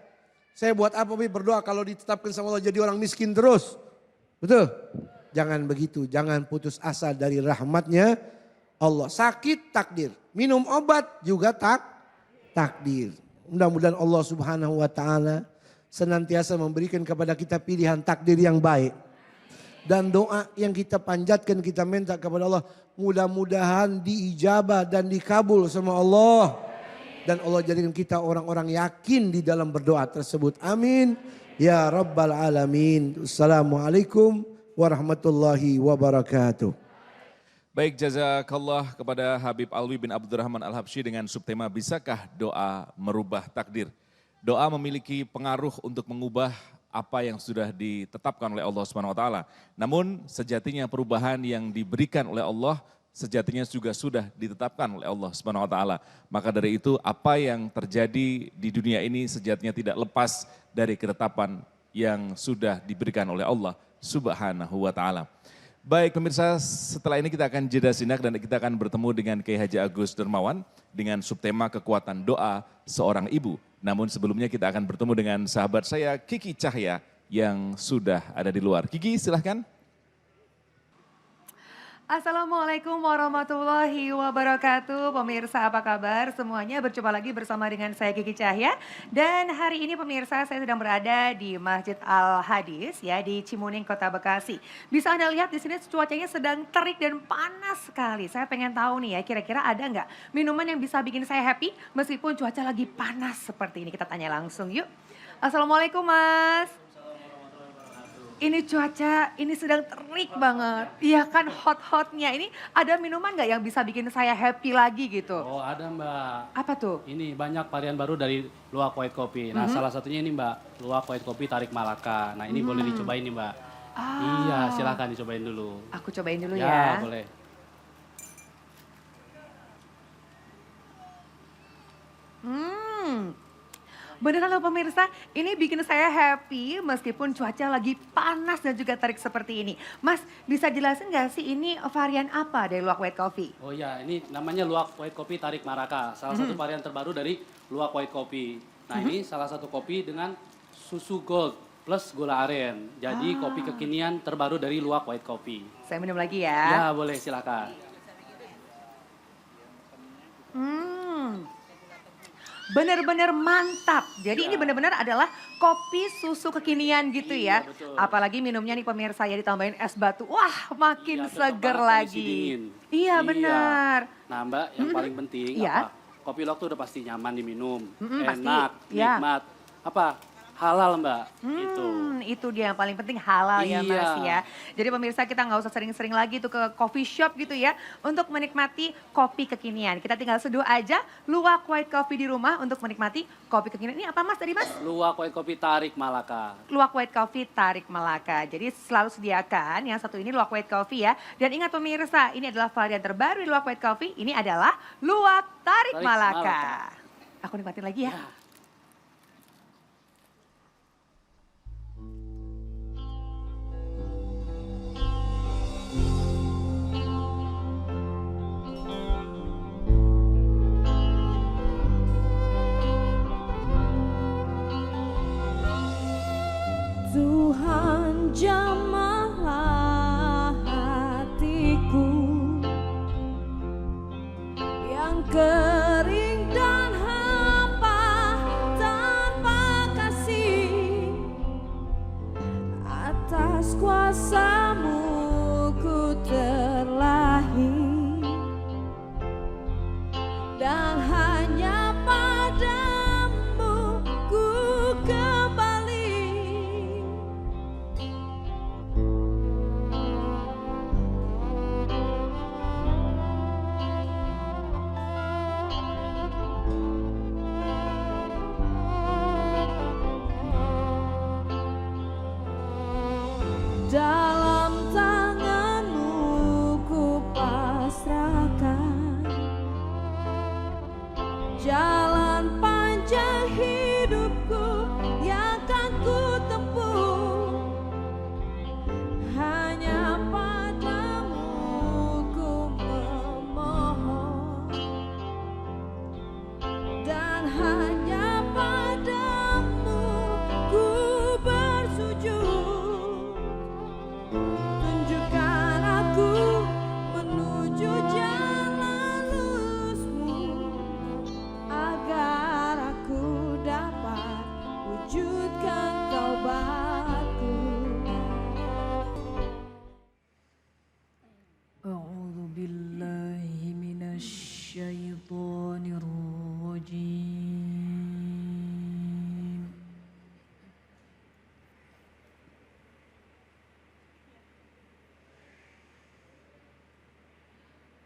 [SPEAKER 5] Saya buat apa Bi berdoa kalau ditetapkan sama Allah jadi orang miskin terus. Betul? Jangan begitu, jangan putus asa dari rahmatnya Allah. Sakit takdir, minum obat juga takdir. Mudah-mudahan Allah Subhanahu wa taala senantiasa memberikan kepada kita pilihan takdir yang baik. Dan doa yang kita panjatkan, kita minta kepada Allah, mudah-mudahan diijabah dan dikabul sama Allah. Dan Allah jadikan kita orang-orang yakin di dalam berdoa tersebut. Amin. Ya Rabbal Alamin. Assalamualaikum warahmatullahi wabarakatuh.
[SPEAKER 2] Baik, jazakallah kepada Habib Alwi bin Abdurrahman Al-Habsyi dengan subtema bisakah doa merubah takdir. Doa memiliki pengaruh untuk mengubah apa yang sudah ditetapkan oleh Allah Subhanahu wa taala. Namun sejatinya perubahan yang diberikan oleh Allah sejatinya juga sudah ditetapkan oleh Allah Subhanahu wa taala. Maka dari itu apa yang terjadi di dunia ini sejatinya tidak lepas dari ketetapan yang sudah diberikan oleh Allah Subhanahu wa taala. Baik pemirsa, setelah ini kita akan jeda sinak dan kita akan bertemu dengan Kiai Haji Agus Dermawan dengan subtema kekuatan doa seorang ibu. Namun sebelumnya kita akan bertemu dengan sahabat saya Kiki Cahya yang sudah ada di luar. Kiki silahkan.
[SPEAKER 6] Assalamualaikum warahmatullahi wabarakatuh. Pemirsa apa kabar semuanya, berjumpa lagi bersama dengan saya Kiki Cahya. Dan hari ini pemirsa saya sedang berada di Masjid Al-Hadis ya di Cimuning Kota Bekasi. Bisa Anda lihat di sini cuacanya sedang terik dan panas sekali. Saya pengen tahu nih ya kira-kira ada nggak minuman yang bisa bikin saya happy meskipun cuaca lagi panas seperti ini. Kita tanya langsung yuk. Assalamualaikum Mas. Ini cuaca, ini sedang terik banget. Iya kan hot-hotnya. Ini ada minuman nggak yang bisa bikin saya happy lagi gitu?
[SPEAKER 7] Oh ada Mbak.
[SPEAKER 6] Apa tuh?
[SPEAKER 7] Ini banyak varian baru dari Luwak White Coffee. Nah salah satunya ini Mbak, Luwak White Coffee Tarik Malaka. Nah ini boleh dicobain nih Mbak. Iya silakan dicobain dulu.
[SPEAKER 6] Aku cobain dulu
[SPEAKER 7] ya.
[SPEAKER 6] ya.
[SPEAKER 7] Boleh.
[SPEAKER 6] Beneran loh pemirsa, ini bikin saya happy meskipun cuaca lagi panas dan juga terik seperti ini. Mas, bisa jelasin nggak sih ini varian apa dari Luwak White Coffee?
[SPEAKER 7] Oh ya, ini namanya Luwak White Coffee Tarik Malaka. Salah satu varian terbaru dari Luwak White Coffee. Nah ini salah satu kopi dengan susu gold plus gula aren. Jadi kopi kekinian terbaru dari Luwak White Coffee.
[SPEAKER 6] Saya minum lagi ya.
[SPEAKER 7] Ya boleh silakan.
[SPEAKER 6] Benar-benar mantap. Jadi ini benar-benar adalah kopi susu kekinian gitu ya.
[SPEAKER 7] Betul.
[SPEAKER 6] Apalagi minumnya nih pemirsa ya ditambahin es batu. Wah makin seger lagi. Iya benar.
[SPEAKER 7] Nah Mbak yang paling penting
[SPEAKER 6] Iya.
[SPEAKER 7] apa? Kopi Luwak tuh udah pasti nyaman diminum,
[SPEAKER 6] pasti.
[SPEAKER 7] enak,
[SPEAKER 6] Iya.
[SPEAKER 7] nikmat. Apa? Halal Mbak, gitu.
[SPEAKER 6] Itu dia yang paling penting halal ya Mas
[SPEAKER 7] Iya.
[SPEAKER 6] ya. Jadi pemirsa kita nggak usah sering-sering lagi tuh ke coffee shop gitu ya. Untuk menikmati kopi kekinian. Kita tinggal seduh aja Luwak White Coffee di rumah untuk menikmati kopi kekinian. Ini apa Mas tadi Mas?
[SPEAKER 7] Luwak White Coffee Tarik Malaka.
[SPEAKER 6] Luwak White Coffee Tarik Malaka. Jadi selalu sediakan yang satu ini Luwak White Coffee ya. Dan ingat pemirsa ini adalah varian terbaru di Luwak White Coffee. Ini adalah Luwak Tarik Malaka. Aku nikmatin lagi ya.
[SPEAKER 1] Tuhan jamahlah hatiku yang kering dan hampa tanpa kasih. Atas kuasa-Mu ku terlahir dan hanya padamu ku kembali. Dalam tangan-Mu ku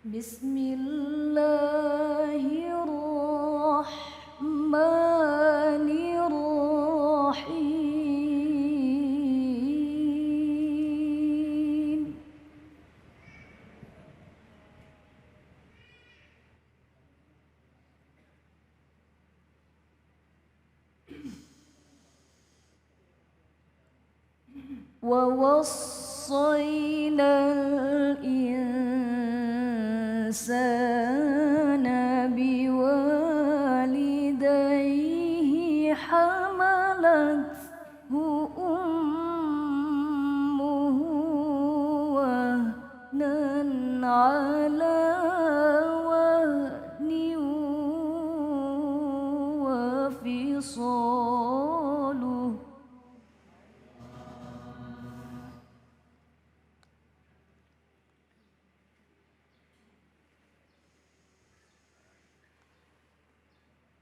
[SPEAKER 1] Bismillahirrahmanirrahim. ووصينا الإنسان بوالديه حملته أمه وهنا على وهن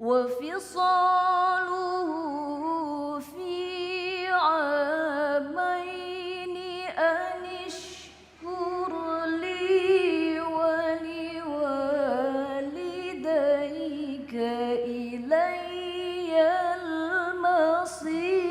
[SPEAKER 1] وفصاله في عامين أن اشكر لي ولوالديك إلي المصير.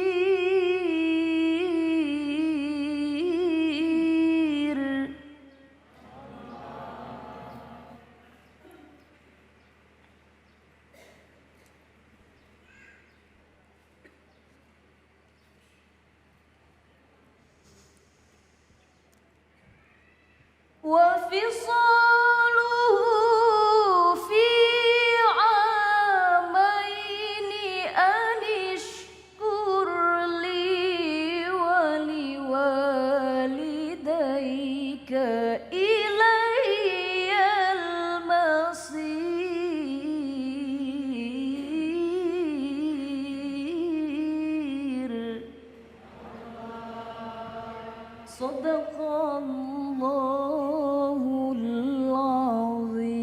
[SPEAKER 1] وفصاله في عامين أن اشكر لي ولوالديك إلي المصير. صدق الله العظيم.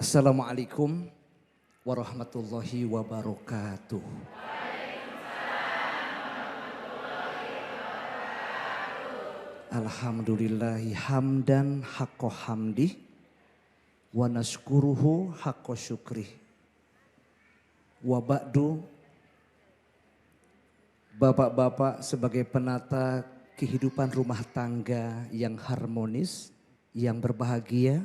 [SPEAKER 8] Assalamualaikum warahmatullahi wabarakatuh. Alhamdulillahi hamdan haqqa hamdi wa nashkuruhu haqqa syukrih. Wa ba'du, bapak-bapak sebagai penata kehidupan rumah tangga yang harmonis, yang berbahagia.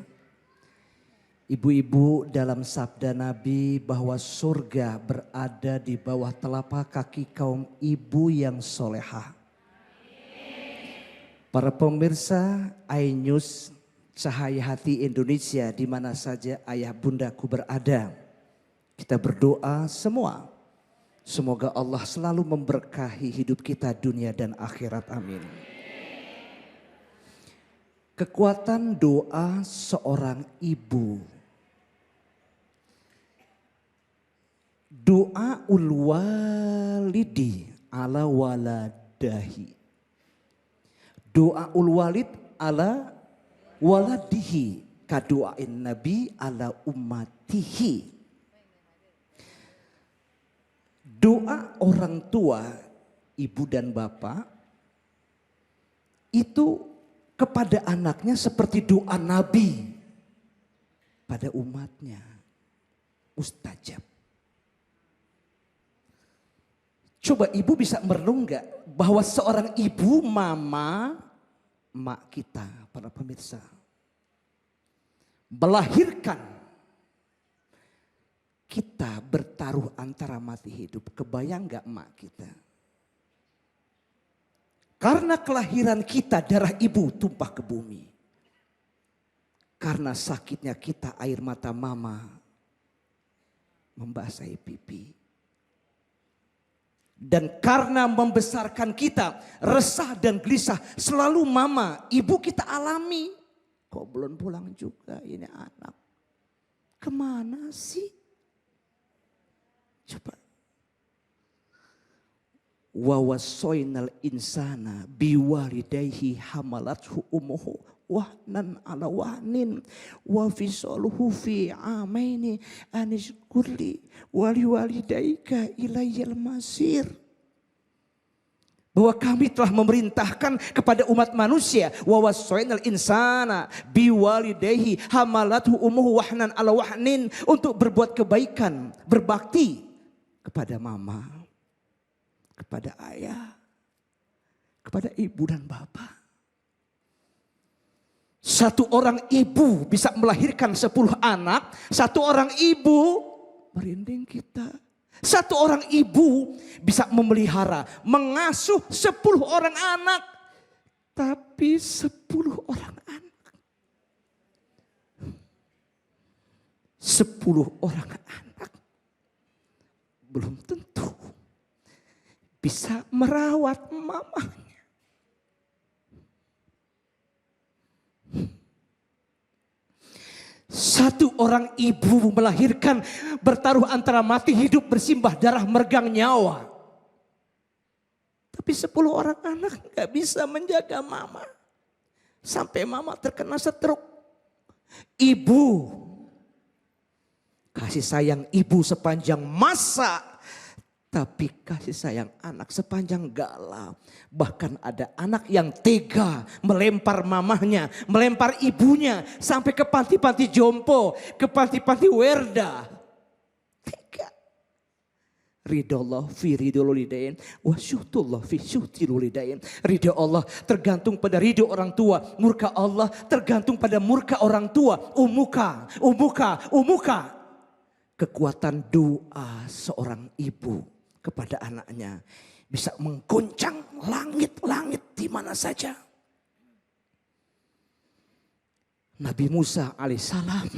[SPEAKER 8] Ibu-ibu, dalam sabda Nabi bahwa surga berada di bawah telapak kaki kaum ibu yang solehah. Para pemirsa iNews Cahaya Hati Indonesia di mana saja ayah bundaku berada. Kita berdoa semua. Semoga Allah selalu memberkahi hidup kita dunia dan akhirat, amin. Kekuatan doa seorang ibu. Doa walidi ala waladahi. Doa walid ala waladihi. Kadoain Nabi ala ummatihi. Doa orang tua, ibu dan bapak itu kepada anaknya seperti doa Nabi pada umatnya. Mustajab. Coba ibu bisa merenung gak bahwa seorang ibu, mama, emak kita, para pemirsa, melahirkan kita bertaruh antara mati hidup. Kebayang gak emak kita? Karena kelahiran kita darah ibu tumpah ke bumi. Karena sakitnya kita air mata mama membasahi pipi. Dan karena membesarkan kita resah dan gelisah selalu mama, ibu kita alami. Kok belum pulang juga ini anak? Kemana sih? Coba. Wa wasoinal insana biwalidayhi hamalathu ummuhu wahnan ala wahnin wa fisaluhu fi amaini anishkurli waliwalidayka ilayyal masir. bahwa kami telah memerintahkan kepada umat manusia wa wassainal insana biwalidayhi hamalathu ummuhu wahnan ala wahnin, untuk berbuat kebaikan, berbakti kepada mama, kepada ayah, kepada ibu dan bapak. Satu orang ibu bisa melahirkan 10 anak, satu orang ibu merinding kita. Satu orang ibu bisa memelihara, mengasuh 10 orang anak. Tapi 10 orang anak, 10 orang anak belum tentu bisa merawat mamanya. Satu orang ibu melahirkan, bertaruh antara mati hidup, bersimbah darah, meregang nyawa. Tapi 10 orang anak gak bisa menjaga mama. Sampai mama terkena stroke. Ibu, kasih sayang ibu sepanjang masa. Tapi kasih sayang anak sepanjang gala. Bahkan ada anak yang tega melempar mamahnya, melempar ibunya sampai ke panti-panti jompo, ke panti-panti werda. Tega. Ridho fi ridho walidain, wa syuhtullah fi syuhtil walidain. Ridho Allah tergantung pada ridho orang tua, murka Allah tergantung pada murka orang tua. Umuka. Kekuatan doa seorang ibu kepada anaknya bisa mengguncang langit-langit di mana saja. Nabi Musa alaihissalam,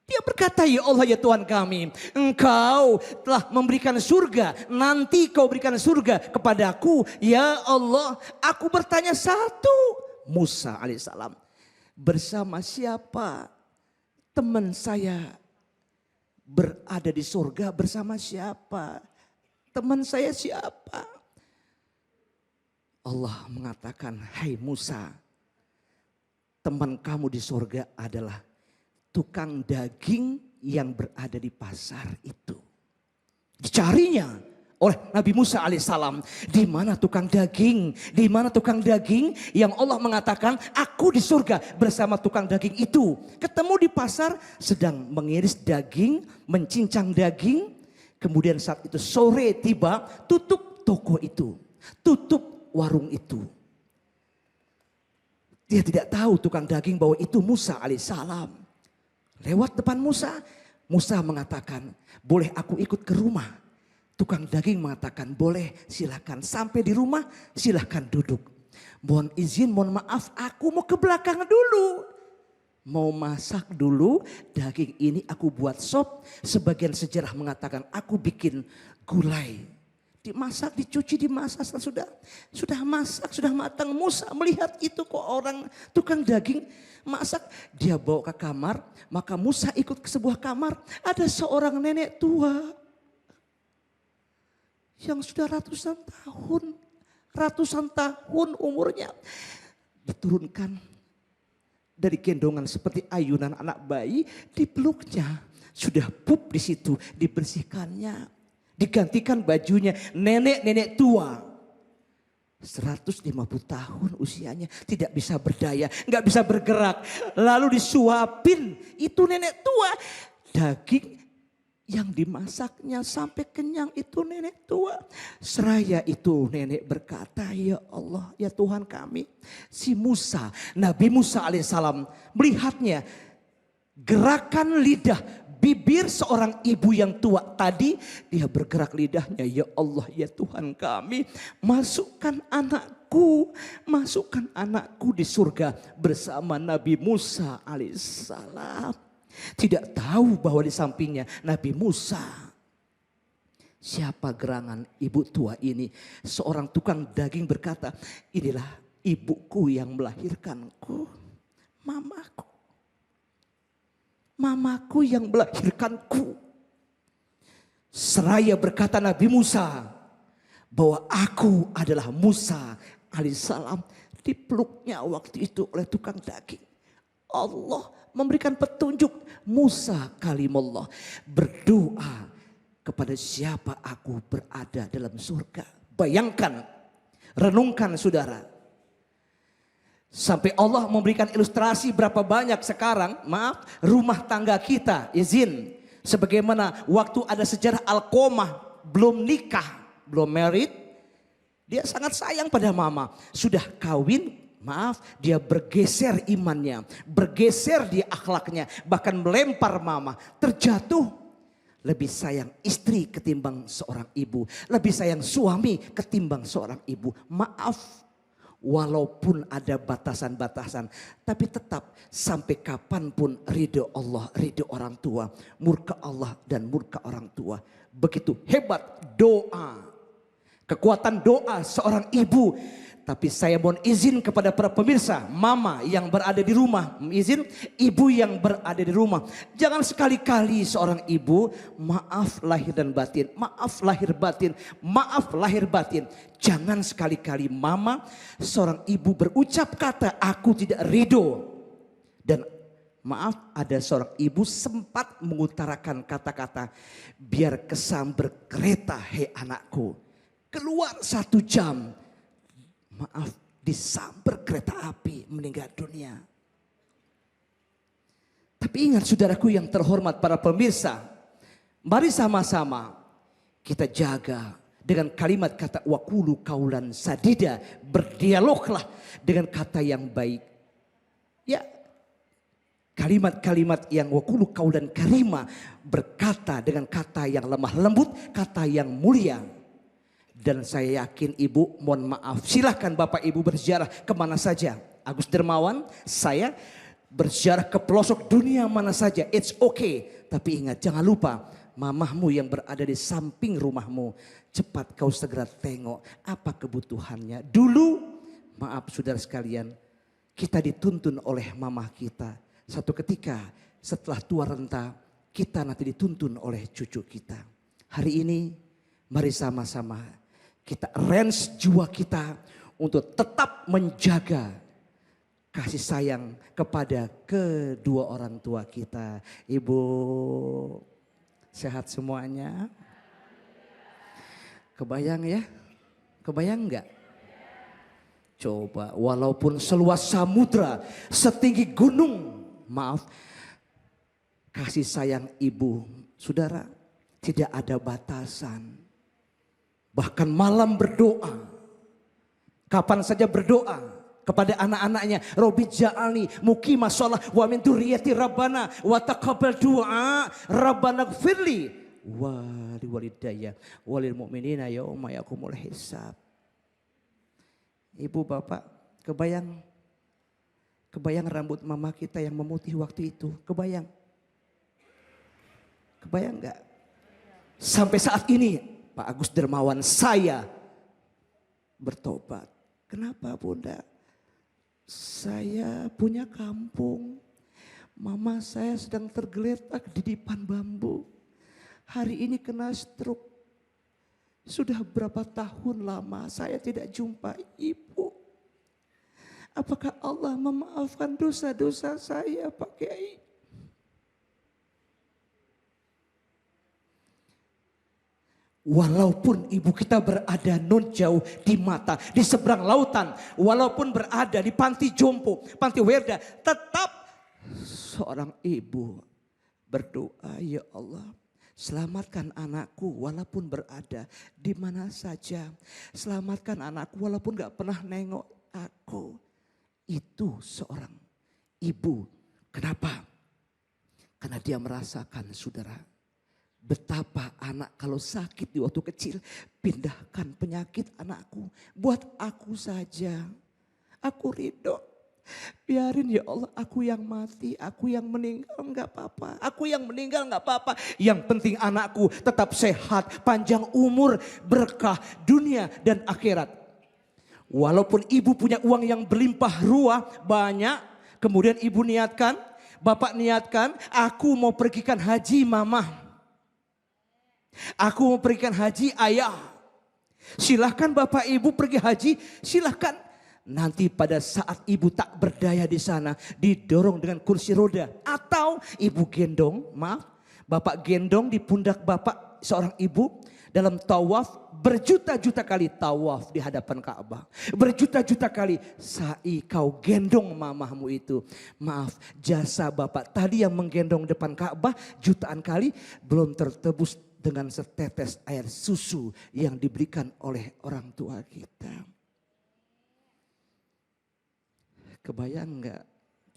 [SPEAKER 8] dia berkata, ya Allah ya Tuhan kami, Engkau telah memberikan surga, nanti Kau berikan surga kepadaku. Ya Allah, aku bertanya satu. Musa alaihissalam, bersama siapa teman saya berada di surga, bersama siapa? Teman saya siapa? Allah mengatakan, hai Musa, teman kamu di surga adalah tukang daging yang berada di pasar itu. Dicarinya oleh Nabi Musa alaihissalam, di mana tukang daging? Di mana tukang daging yang Allah mengatakan aku di surga bersama tukang daging itu. Ketemu di pasar sedang mengiris daging, mencincang daging. Kemudian saat itu sore tiba, tutup toko itu, tutup warung itu. Dia tidak tahu tukang daging bahwa itu Musa alaihissalam. Lewat depan Musa, Musa mengatakan, boleh aku ikut ke rumah? Tukang daging mengatakan, boleh, silakan. Sampai di rumah, silakan duduk. Mohon izin, mohon maaf, aku mau ke belakang dulu. Mau masak dulu, daging ini aku buat sop. Sebagian sejarah mengatakan, aku bikin gulai. Dimasak, dicuci, dimasak, sudah masak, sudah matang. Musa melihat itu kok orang tukang daging masak. Dia bawa ke kamar, maka Musa ikut ke sebuah kamar. Ada seorang nenek tua yang sudah ratusan tahun umurnya, diturunkan dari gendongan seperti ayunan anak bayi, dipeluknya, sudah pup di situ, dibersihkannya, digantikan bajunya. Nenek tua 150 tahun usianya, tidak bisa berdaya, nggak bisa bergerak, lalu disuapin itu nenek tua daging yang dimasaknya sampai kenyang itu nenek tua. Seraya itu nenek berkata, ya Allah, ya Tuhan kami. Si Musa, Nabi Musa alaihissalam melihatnya, gerakan lidah bibir seorang ibu yang tua tadi, dia bergerak lidahnya, ya Allah, ya Tuhan kami, masukkan anakku di surga bersama Nabi Musa alaihissalam. Tidak tahu bahwa di sampingnya Nabi Musa. Siapa gerangan ibu tua ini? Seorang tukang daging berkata, inilah ibuku yang melahirkanku. Mamaku yang melahirkanku. Seraya berkata Nabi Musa bahwa aku adalah Musa alaihissalam. Dipeluknya waktu itu oleh tukang daging. Allah memberikan petunjuk. Musa kalimullah berdoa, kepada siapa aku berada dalam surga Bayangkan, renungkan saudara. Sampai Allah memberikan ilustrasi berapa banyak sekarang, maaf, rumah tangga kita, izin. Sebagaimana waktu ada sejarah Alqamah, belum nikah, belum married, dia sangat sayang pada mama. Sudah kawin, maaf, dia bergeser imannya, bergeser di akhlaknya, bahkan melempar mama, terjatuh. Lebih sayang istri ketimbang seorang ibu, lebih sayang suami ketimbang seorang ibu. Maaf, walaupun ada batasan-batasan, tapi tetap sampai kapanpun ridho Allah, ridho orang tua, murka Allah dan murka orang tua. Begitu hebat doa, kekuatan doa seorang ibu. Tapi saya mohon izin kepada para pemirsa, mama yang berada di rumah, izin ibu yang berada di rumah. Jangan sekali-kali seorang ibu, maaf lahir dan batin, maaf lahir batin, maaf lahir batin. Jangan sekali-kali mama, seorang ibu berucap kata aku tidak ridho. Dan maaf, ada seorang ibu sempat mengutarakan kata-kata, biar kesamber kereta hei anakku. Keluar 1 jam. Maaf, disambar kereta api, meninggal dunia. Tapi ingat saudaraku yang terhormat para pemirsa, mari sama-sama kita jaga dengan kalimat kata waqulu qaulan sadida, berdialoglah dengan kata yang baik. Ya, kalimat-kalimat yang waqulu qaulan karima, berkata dengan kata yang lemah lembut, kata yang mulia. Dan saya yakin ibu, mohon maaf, silahkan bapak ibu berziarah kemana saja. Agus Dermawan, saya berziarah ke pelosok dunia mana saja, it's okay. Tapi ingat, jangan lupa mamahmu yang berada di samping rumahmu, cepat kau segera tengok apa kebutuhannya. Dulu, maaf saudara sekalian, kita dituntun oleh mamah kita. Satu ketika setelah tua renta, kita nanti dituntun oleh cucu kita. Hari ini, mari sama-sama kita range jiwa kita untuk tetap menjaga kasih sayang kepada kedua orang tua kita. Ibu sehat semuanya? Kebayang ya? Kebayang enggak? Coba walaupun seluas samudra, setinggi gunung, maaf, kasih sayang ibu, saudara, tidak ada batasan. Bahkan malam berdoa. Kapan saja berdoa kepada anak-anaknya. Robbi ja'alni muqimah shalah wa min dzurriyyati rabbana wa taqabbal du'a rabbana ighfirli wa liwalidayya walil mu'minina yauma yaqumul hisab. Ibu bapak, kebayang rambut mama kita yang memutih waktu itu? Kebayang enggak? Sampai saat ini Pak Agus Dermawan, saya bertobat. Kenapa Bunda? Saya punya kampung. Mama saya sedang tergeletak di dipan bambu. Hari ini kena stroke. Sudah berapa tahun lama saya tidak jumpa ibu. Apakah Allah memaafkan dosa-dosa saya Pak Kiai? Walaupun ibu kita berada non jauh di mata, di seberang lautan, walaupun berada di panti jompo, panti werda, tetap seorang ibu berdoa, ya Allah, selamatkan anakku walaupun berada di mana saja. Selamatkan anakku walaupun gak pernah nengok aku. Itu seorang ibu. Kenapa? Karena dia merasakan, saudara, betapa anak kalau sakit di waktu kecil, pindahkan penyakit anakku. Buat aku saja. Aku ridho. Biarin ya Allah, aku yang mati, aku yang meninggal enggak apa-apa. Aku yang meninggal enggak apa-apa. Yang penting anakku tetap sehat, panjang umur, berkah dunia dan akhirat. Walaupun ibu punya uang yang berlimpah ruah, banyak. Kemudian ibu niatkan, bapak niatkan, aku mau pergikan haji mama. Aku mau pergikan haji ayah. Silahkan bapak ibu pergi haji, silahkan. Nanti pada saat ibu tak berdaya di sana, didorong dengan kursi roda. Atau ibu gendong, maaf, bapak gendong di pundak bapak seorang ibu. dalam tawaf berjuta-juta kali tawaf di hadapan Ka'bah. Berjuta-juta kali sa'i kau gendong mamahmu itu. Maaf, jasa bapak tadi yang menggendong depan Ka'bah jutaan kali belum tertebus dengan setetes air susu yang diberikan oleh orang tua kita. Kebayang enggak?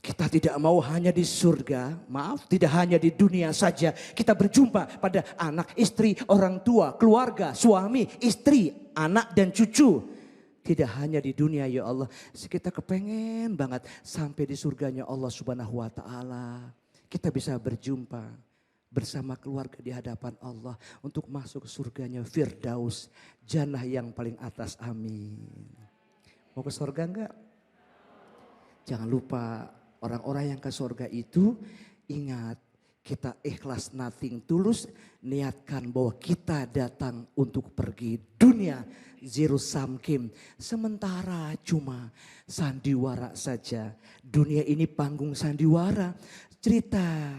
[SPEAKER 8] Kita tidak mau hanya di surga, maaf, tidak hanya di dunia saja. Kita berjumpa pada anak, istri, orang tua, keluarga, suami, istri, anak dan cucu. Tidak hanya di dunia ya Allah. Kita kepengen banget sampai di surganya Allah Subhanahu wa Ta'ala. Kita bisa berjumpa bersama keluarga di hadapan Allah untuk masuk surganya Firdaus, jannah yang paling atas, amin. Mau ke surga enggak? Jangan lupa orang-orang yang ke surga itu, ingat kita ikhlas nothing tulus, niatkan bahwa kita datang untuk pergi dunia zero sum game. Sementara cuma sandiwara saja. Dunia ini panggung sandiwara, cerita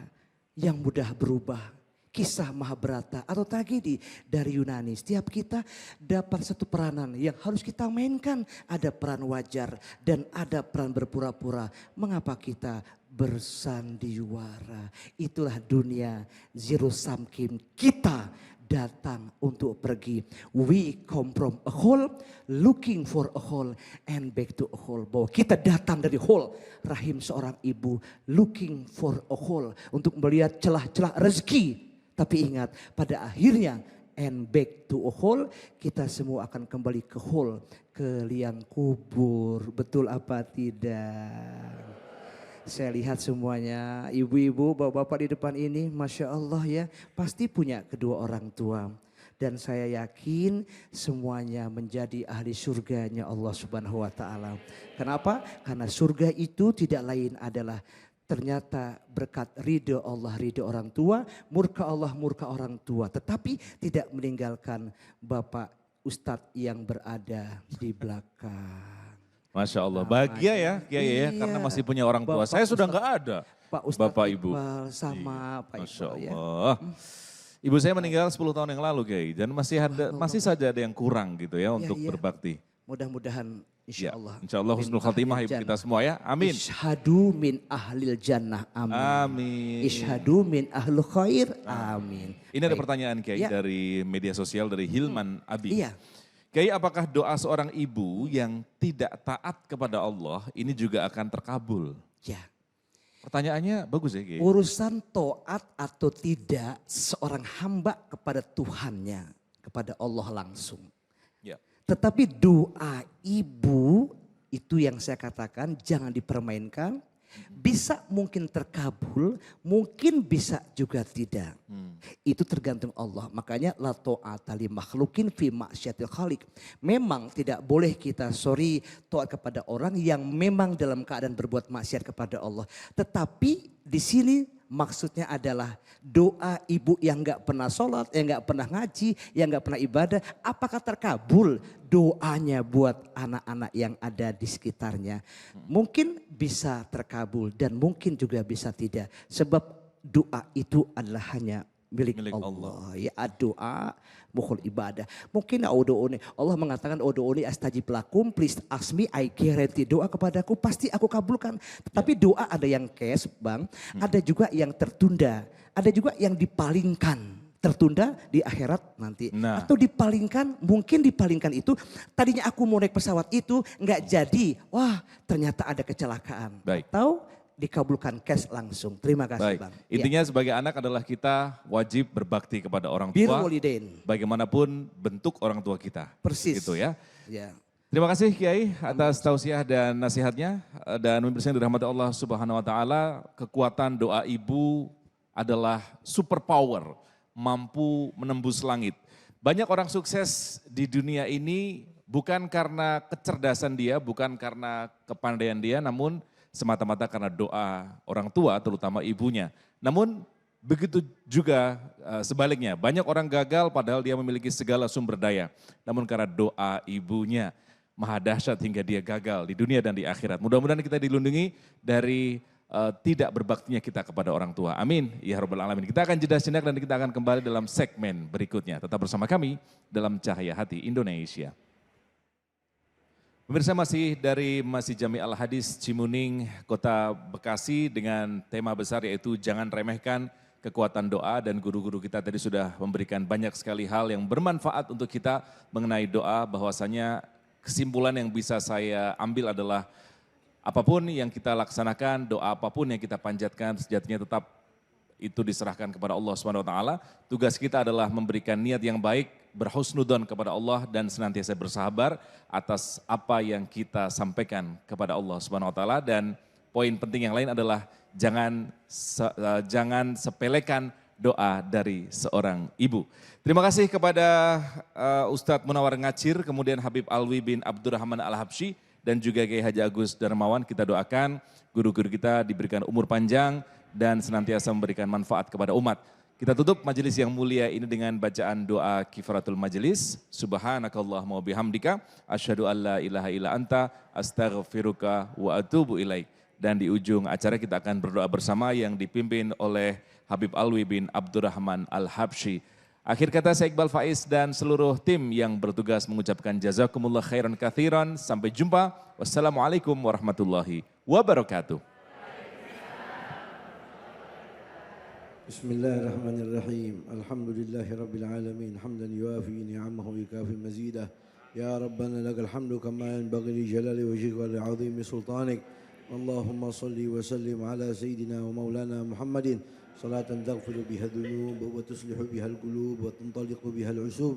[SPEAKER 8] yang mudah berubah. Kisah Mahabharata atau tragedi dari Yunani. Setiap kita dapat satu peranan yang harus kita mainkan. Ada peran wajar dan ada peran berpura-pura. Mengapa kita bersandiwara? Itulah dunia zero sum game. Kita datang untuk pergi. We come from a hole, looking for a hole and back to a hole. Bahwa kita datang dari hole rahim seorang ibu, looking for a hole untuk melihat celah-celah rezeki. Tapi ingat, pada akhirnya and back to a hole, kita semua akan kembali ke hole, ke liang kubur. Betul apa tidak? Saya lihat semuanya, ibu-ibu, bapak-bapak di depan ini, Masya Allah ya, pasti punya kedua orang tua. Dan saya yakin semuanya menjadi ahli surganya Allah Subhanahu wa Ta'ala. Kenapa? Karena surga itu tidak lain adalah ternyata berkat ridho Allah, ridho orang tua, murka Allah, murka orang tua. Tetapi tidak meninggalkan Bapak Ustadz yang berada di belakang.
[SPEAKER 2] Masya Allah, bahagia ya Kiai ya, karena masih punya orang tua. Saya sudah nggak ada,
[SPEAKER 8] Pak Ustadz
[SPEAKER 2] Bapak Ibu.
[SPEAKER 8] Iqbal sama Pak
[SPEAKER 2] Masya
[SPEAKER 8] Iqbal ya.
[SPEAKER 2] Allah. Ibu saya meninggal 10 tahun yang lalu Kiai, dan masih saja ada yang kurang gitu ya untuk berbakti.
[SPEAKER 8] Mudah-mudahan insya Allah.
[SPEAKER 2] Insya Allah husnul khatimah ibu kita semua ya. Amin.
[SPEAKER 8] Ishadu min ahlil jannah. Amin.
[SPEAKER 2] Amin.
[SPEAKER 8] Ishadu min ahlul khair. Amin.
[SPEAKER 2] Ini ada pertanyaan Kiai dari media sosial dari Hilman Abi.
[SPEAKER 8] Iya.
[SPEAKER 2] Kiai, apakah doa seorang ibu yang tidak taat kepada Allah ini juga akan terkabul?
[SPEAKER 8] Ya.
[SPEAKER 2] Pertanyaannya bagus ya Kiai.
[SPEAKER 8] Urusan taat atau tidak seorang hamba kepada Tuhannya, kepada Allah langsung.
[SPEAKER 2] Ya.
[SPEAKER 8] Tetapi doa ibu itu yang saya katakan jangan dipermainkan. Bisa mungkin terkabul, mungkin bisa juga tidak. Itu tergantung Allah. Makanya la ta'ata li makhlukin fi ma'syatil khaliq. Memang tidak boleh kita taat kepada orang yang memang dalam keadaan berbuat maksiat kepada Allah. Tetapi di sini maksudnya adalah doa ibu yang gak pernah sholat, yang gak pernah ngaji, yang gak pernah ibadah. Apakah terkabul doanya buat anak-anak yang ada di sekitarnya? Mungkin bisa terkabul dan mungkin juga bisa tidak. Sebab doa itu adalah hanya milik Allah. Ya doa bukan ibadah. Mungkin Allah mengatakan udu'uni astajib lakum, please ask me, I guarantee doa kepadaku pasti aku kabulkan. Tetapi doa ada yang cash Bang, ada juga yang tertunda, ada juga yang dipalingkan. Tertunda di akhirat nanti. Atau dipalingkan, mungkin dipalingkan itu tadinya aku mau naik pesawat itu nggak jadi. Wah ternyata ada kecelakaan.
[SPEAKER 2] Baik.
[SPEAKER 8] Atau dikabulkan cash langsung. Terima kasih Bang.
[SPEAKER 2] Intinya sebagai anak adalah kita wajib berbakti kepada orang tua.
[SPEAKER 8] Birrul walidain.
[SPEAKER 2] Bagaimanapun bentuk orang tua kita.
[SPEAKER 8] Persis.
[SPEAKER 2] Gitu ya.
[SPEAKER 8] Ya.
[SPEAKER 2] Terima kasih Kiai atas tausiah dan nasihatnya. Dan pemirsa yang dirahmati Allah Subhanahu wa Ta'ala, kekuatan doa ibu adalah super power, mampu menembus langit. Banyak orang sukses di dunia ini bukan karena kecerdasan dia, bukan karena kepandaian dia, namun semata-mata karena doa orang tua, terutama ibunya. Namun begitu juga sebaliknya, banyak orang gagal padahal dia memiliki segala sumber daya. Namun karena doa ibunya maha dahsyat hingga dia gagal di dunia dan di akhirat. Mudah-mudahan kita dilindungi dari tidak berbaktinya kita kepada orang tua. Amin. Ya Rabbal Alamin. Kita akan jeda sejenak dan kita akan kembali dalam segmen berikutnya. Tetap bersama kami dalam Cahaya Hati Indonesia. Pemirsa, masih dari Masjid Jami Al-Hadis Cimuning, Kota Bekasi dengan tema besar yaitu jangan remehkan kekuatan doa, dan guru-guru kita tadi sudah memberikan banyak sekali hal yang bermanfaat untuk kita mengenai doa. Bahwasanya kesimpulan yang bisa saya ambil adalah apapun yang kita laksanakan, doa apapun yang kita panjatkan, sejatinya tetap itu diserahkan kepada Allah Subhanahu wa taala. Tugas kita adalah memberikan niat yang baik, berhusnudzon kepada Allah dan senantiasa bersabar atas apa yang kita sampaikan kepada Allah Subhanahu wa taala. Dan poin penting yang lain adalah jangan sepelekan doa dari seorang ibu. Terima kasih kepada Ustadz Munawar Ngacir, kemudian Habib Alwi bin Abdurrahman Al-Habsyi, dan juga Kiai Haji Agus Darmawan. Kita doakan guru-guru kita diberikan umur panjang dan senantiasa memberikan manfaat kepada umat. Kita tutup majelis yang mulia ini dengan bacaan doa kifaratul majelis. Subhanakallahumma wa bihamdika asyhadu an la ilaha illa anta astaghfiruka wa atubu ilaik. Dan di ujung acara kita akan berdoa bersama yang dipimpin oleh Habib Alwi bin Abdurrahman Al-Habsyi. Akhir kata saya Iqbal Faiz dan seluruh tim yang bertugas mengucapkan jazakumullah khairan katsiran. Sampai jumpa. Wassalamualaikum warahmatullahi wabarakatuh.
[SPEAKER 5] Bismillahirrahmanirrahim. Alhamdulillahi rabbil alamin. Hamdan yuafi ni'amahu yukafi mazidah. Ya Rabbana lakal hamdu kama yanbaghi li jalali wajhika wa li 'azimi sultanik. Allahumma salli wa sallim ala sayyidina wa maulana Muhammadin. صلاة تغفر بها الذنوب وتصلح بها القلوب وتنطلق بها العسوب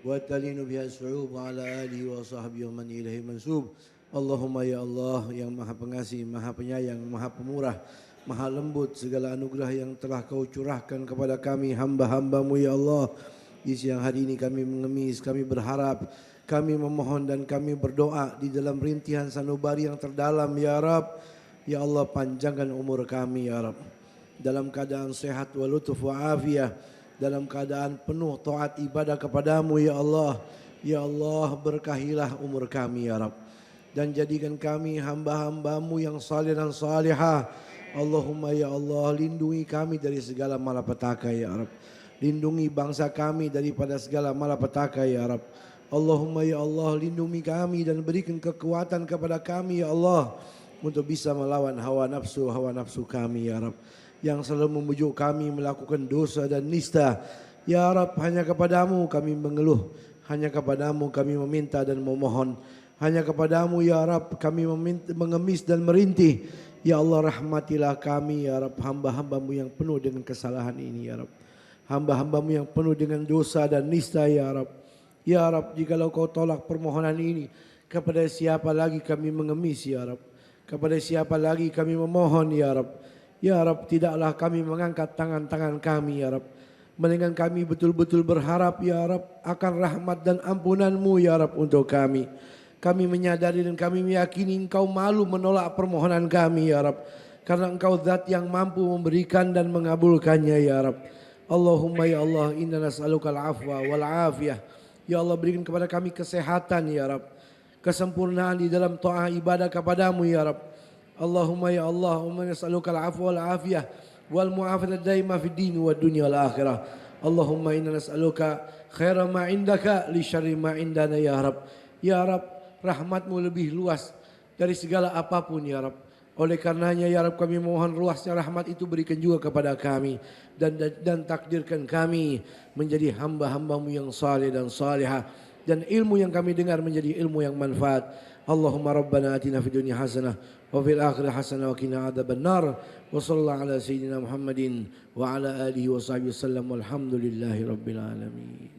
[SPEAKER 5] وتلين بها الصعوب وعلى آله وصحبه ومن إليه منسوب. Allahumma ya Allah yang maha pengasih, maha penyayang, maha pemurah, maha lembut, segala anugerah yang telah kau curahkan kepada kami hamba-hambamu ya Allah. Di siang hari ini kami mengemis, kami berharap, kami memohon dan kami berdoa di dalam rintihan sanubari yang terdalam ya Rab. Ya Allah, panjangkan umur kami ya Rab. Dalam keadaan sehat wa lutuf wa afiyah, dalam keadaan penuh taat ibadah kepadamu ya Allah. Ya Allah, berkahilah umur kami ya Rab, dan jadikan kami hamba-hambamu yang saleh dan salihah. Allahumma ya Allah, lindungi kami dari segala malapetaka ya Rab. Lindungi bangsa kami daripada segala malapetaka ya Rab. Allahumma ya Allah, lindungi kami dan berikan kekuatan kepada kami ya Allah, untuk bisa melawan hawa nafsu kami ya Rab, yang selalu membujuk kami melakukan dosa dan nista. Ya Rab, hanya kepadamu kami mengeluh, hanya kepadamu kami meminta dan memohon, hanya kepadamu ya Rab kami mengemis dan merintih. Ya Allah, rahmatilah kami ya Rab, hamba-hambamu yang penuh dengan kesalahan ini ya Rab, hamba-hambamu yang penuh dengan dosa dan nista ya Rab. Ya Rab, jikalau kau tolak permohonan ini, kepada siapa lagi kami mengemis ya Rab, kepada siapa lagi kami memohon ya Rab. Ya Rab, tidaklah kami mengangkat tangan-tangan kami ya Rab, melainkan kami betul-betul berharap ya Rab akan rahmat dan ampunan-Mu ya Rab untuk kami. Kami menyadari dan kami meyakini Engkau malu menolak permohonan kami ya Rab, karena Engkau zat yang mampu memberikan dan mengabulkannya ya Rab. Allahumma ya Allah, inna nas'alukal afwa wal afiyah. Ya Allah, berikan kepada kami kesehatan ya Rab, kesempurnaan di dalam ta'ah ibadah kepadamu ya Rab. Allahumma ya Allah, nas'aluka al-afwa wal afiyah wal mu'afiyata daima fid din wad dunya wal akhirah. Allahumma inna nas'aluka khaira ma indaka li syarri ma indana ya Rab. Ya Rab, rahmat-Mu lebih luas dari segala apapun ya Rab. Oleh karenanya ya Rab, kami mohon luasnya rahmat itu berikan juga kepada kami, dan takdirkan kami menjadi hamba-hamba-Mu yang saleh dan salihah, dan ilmu yang kami dengar menjadi ilmu yang manfaat. Allahumma rabbana atina fid dunya hasanah wa fil akhirati hasanah wa qina adzabannar. Wa sallallahu ala sayyidina Muhammadin wa ala alihi wa sahbihi wasallam walhamdulillahi rabbil alamin.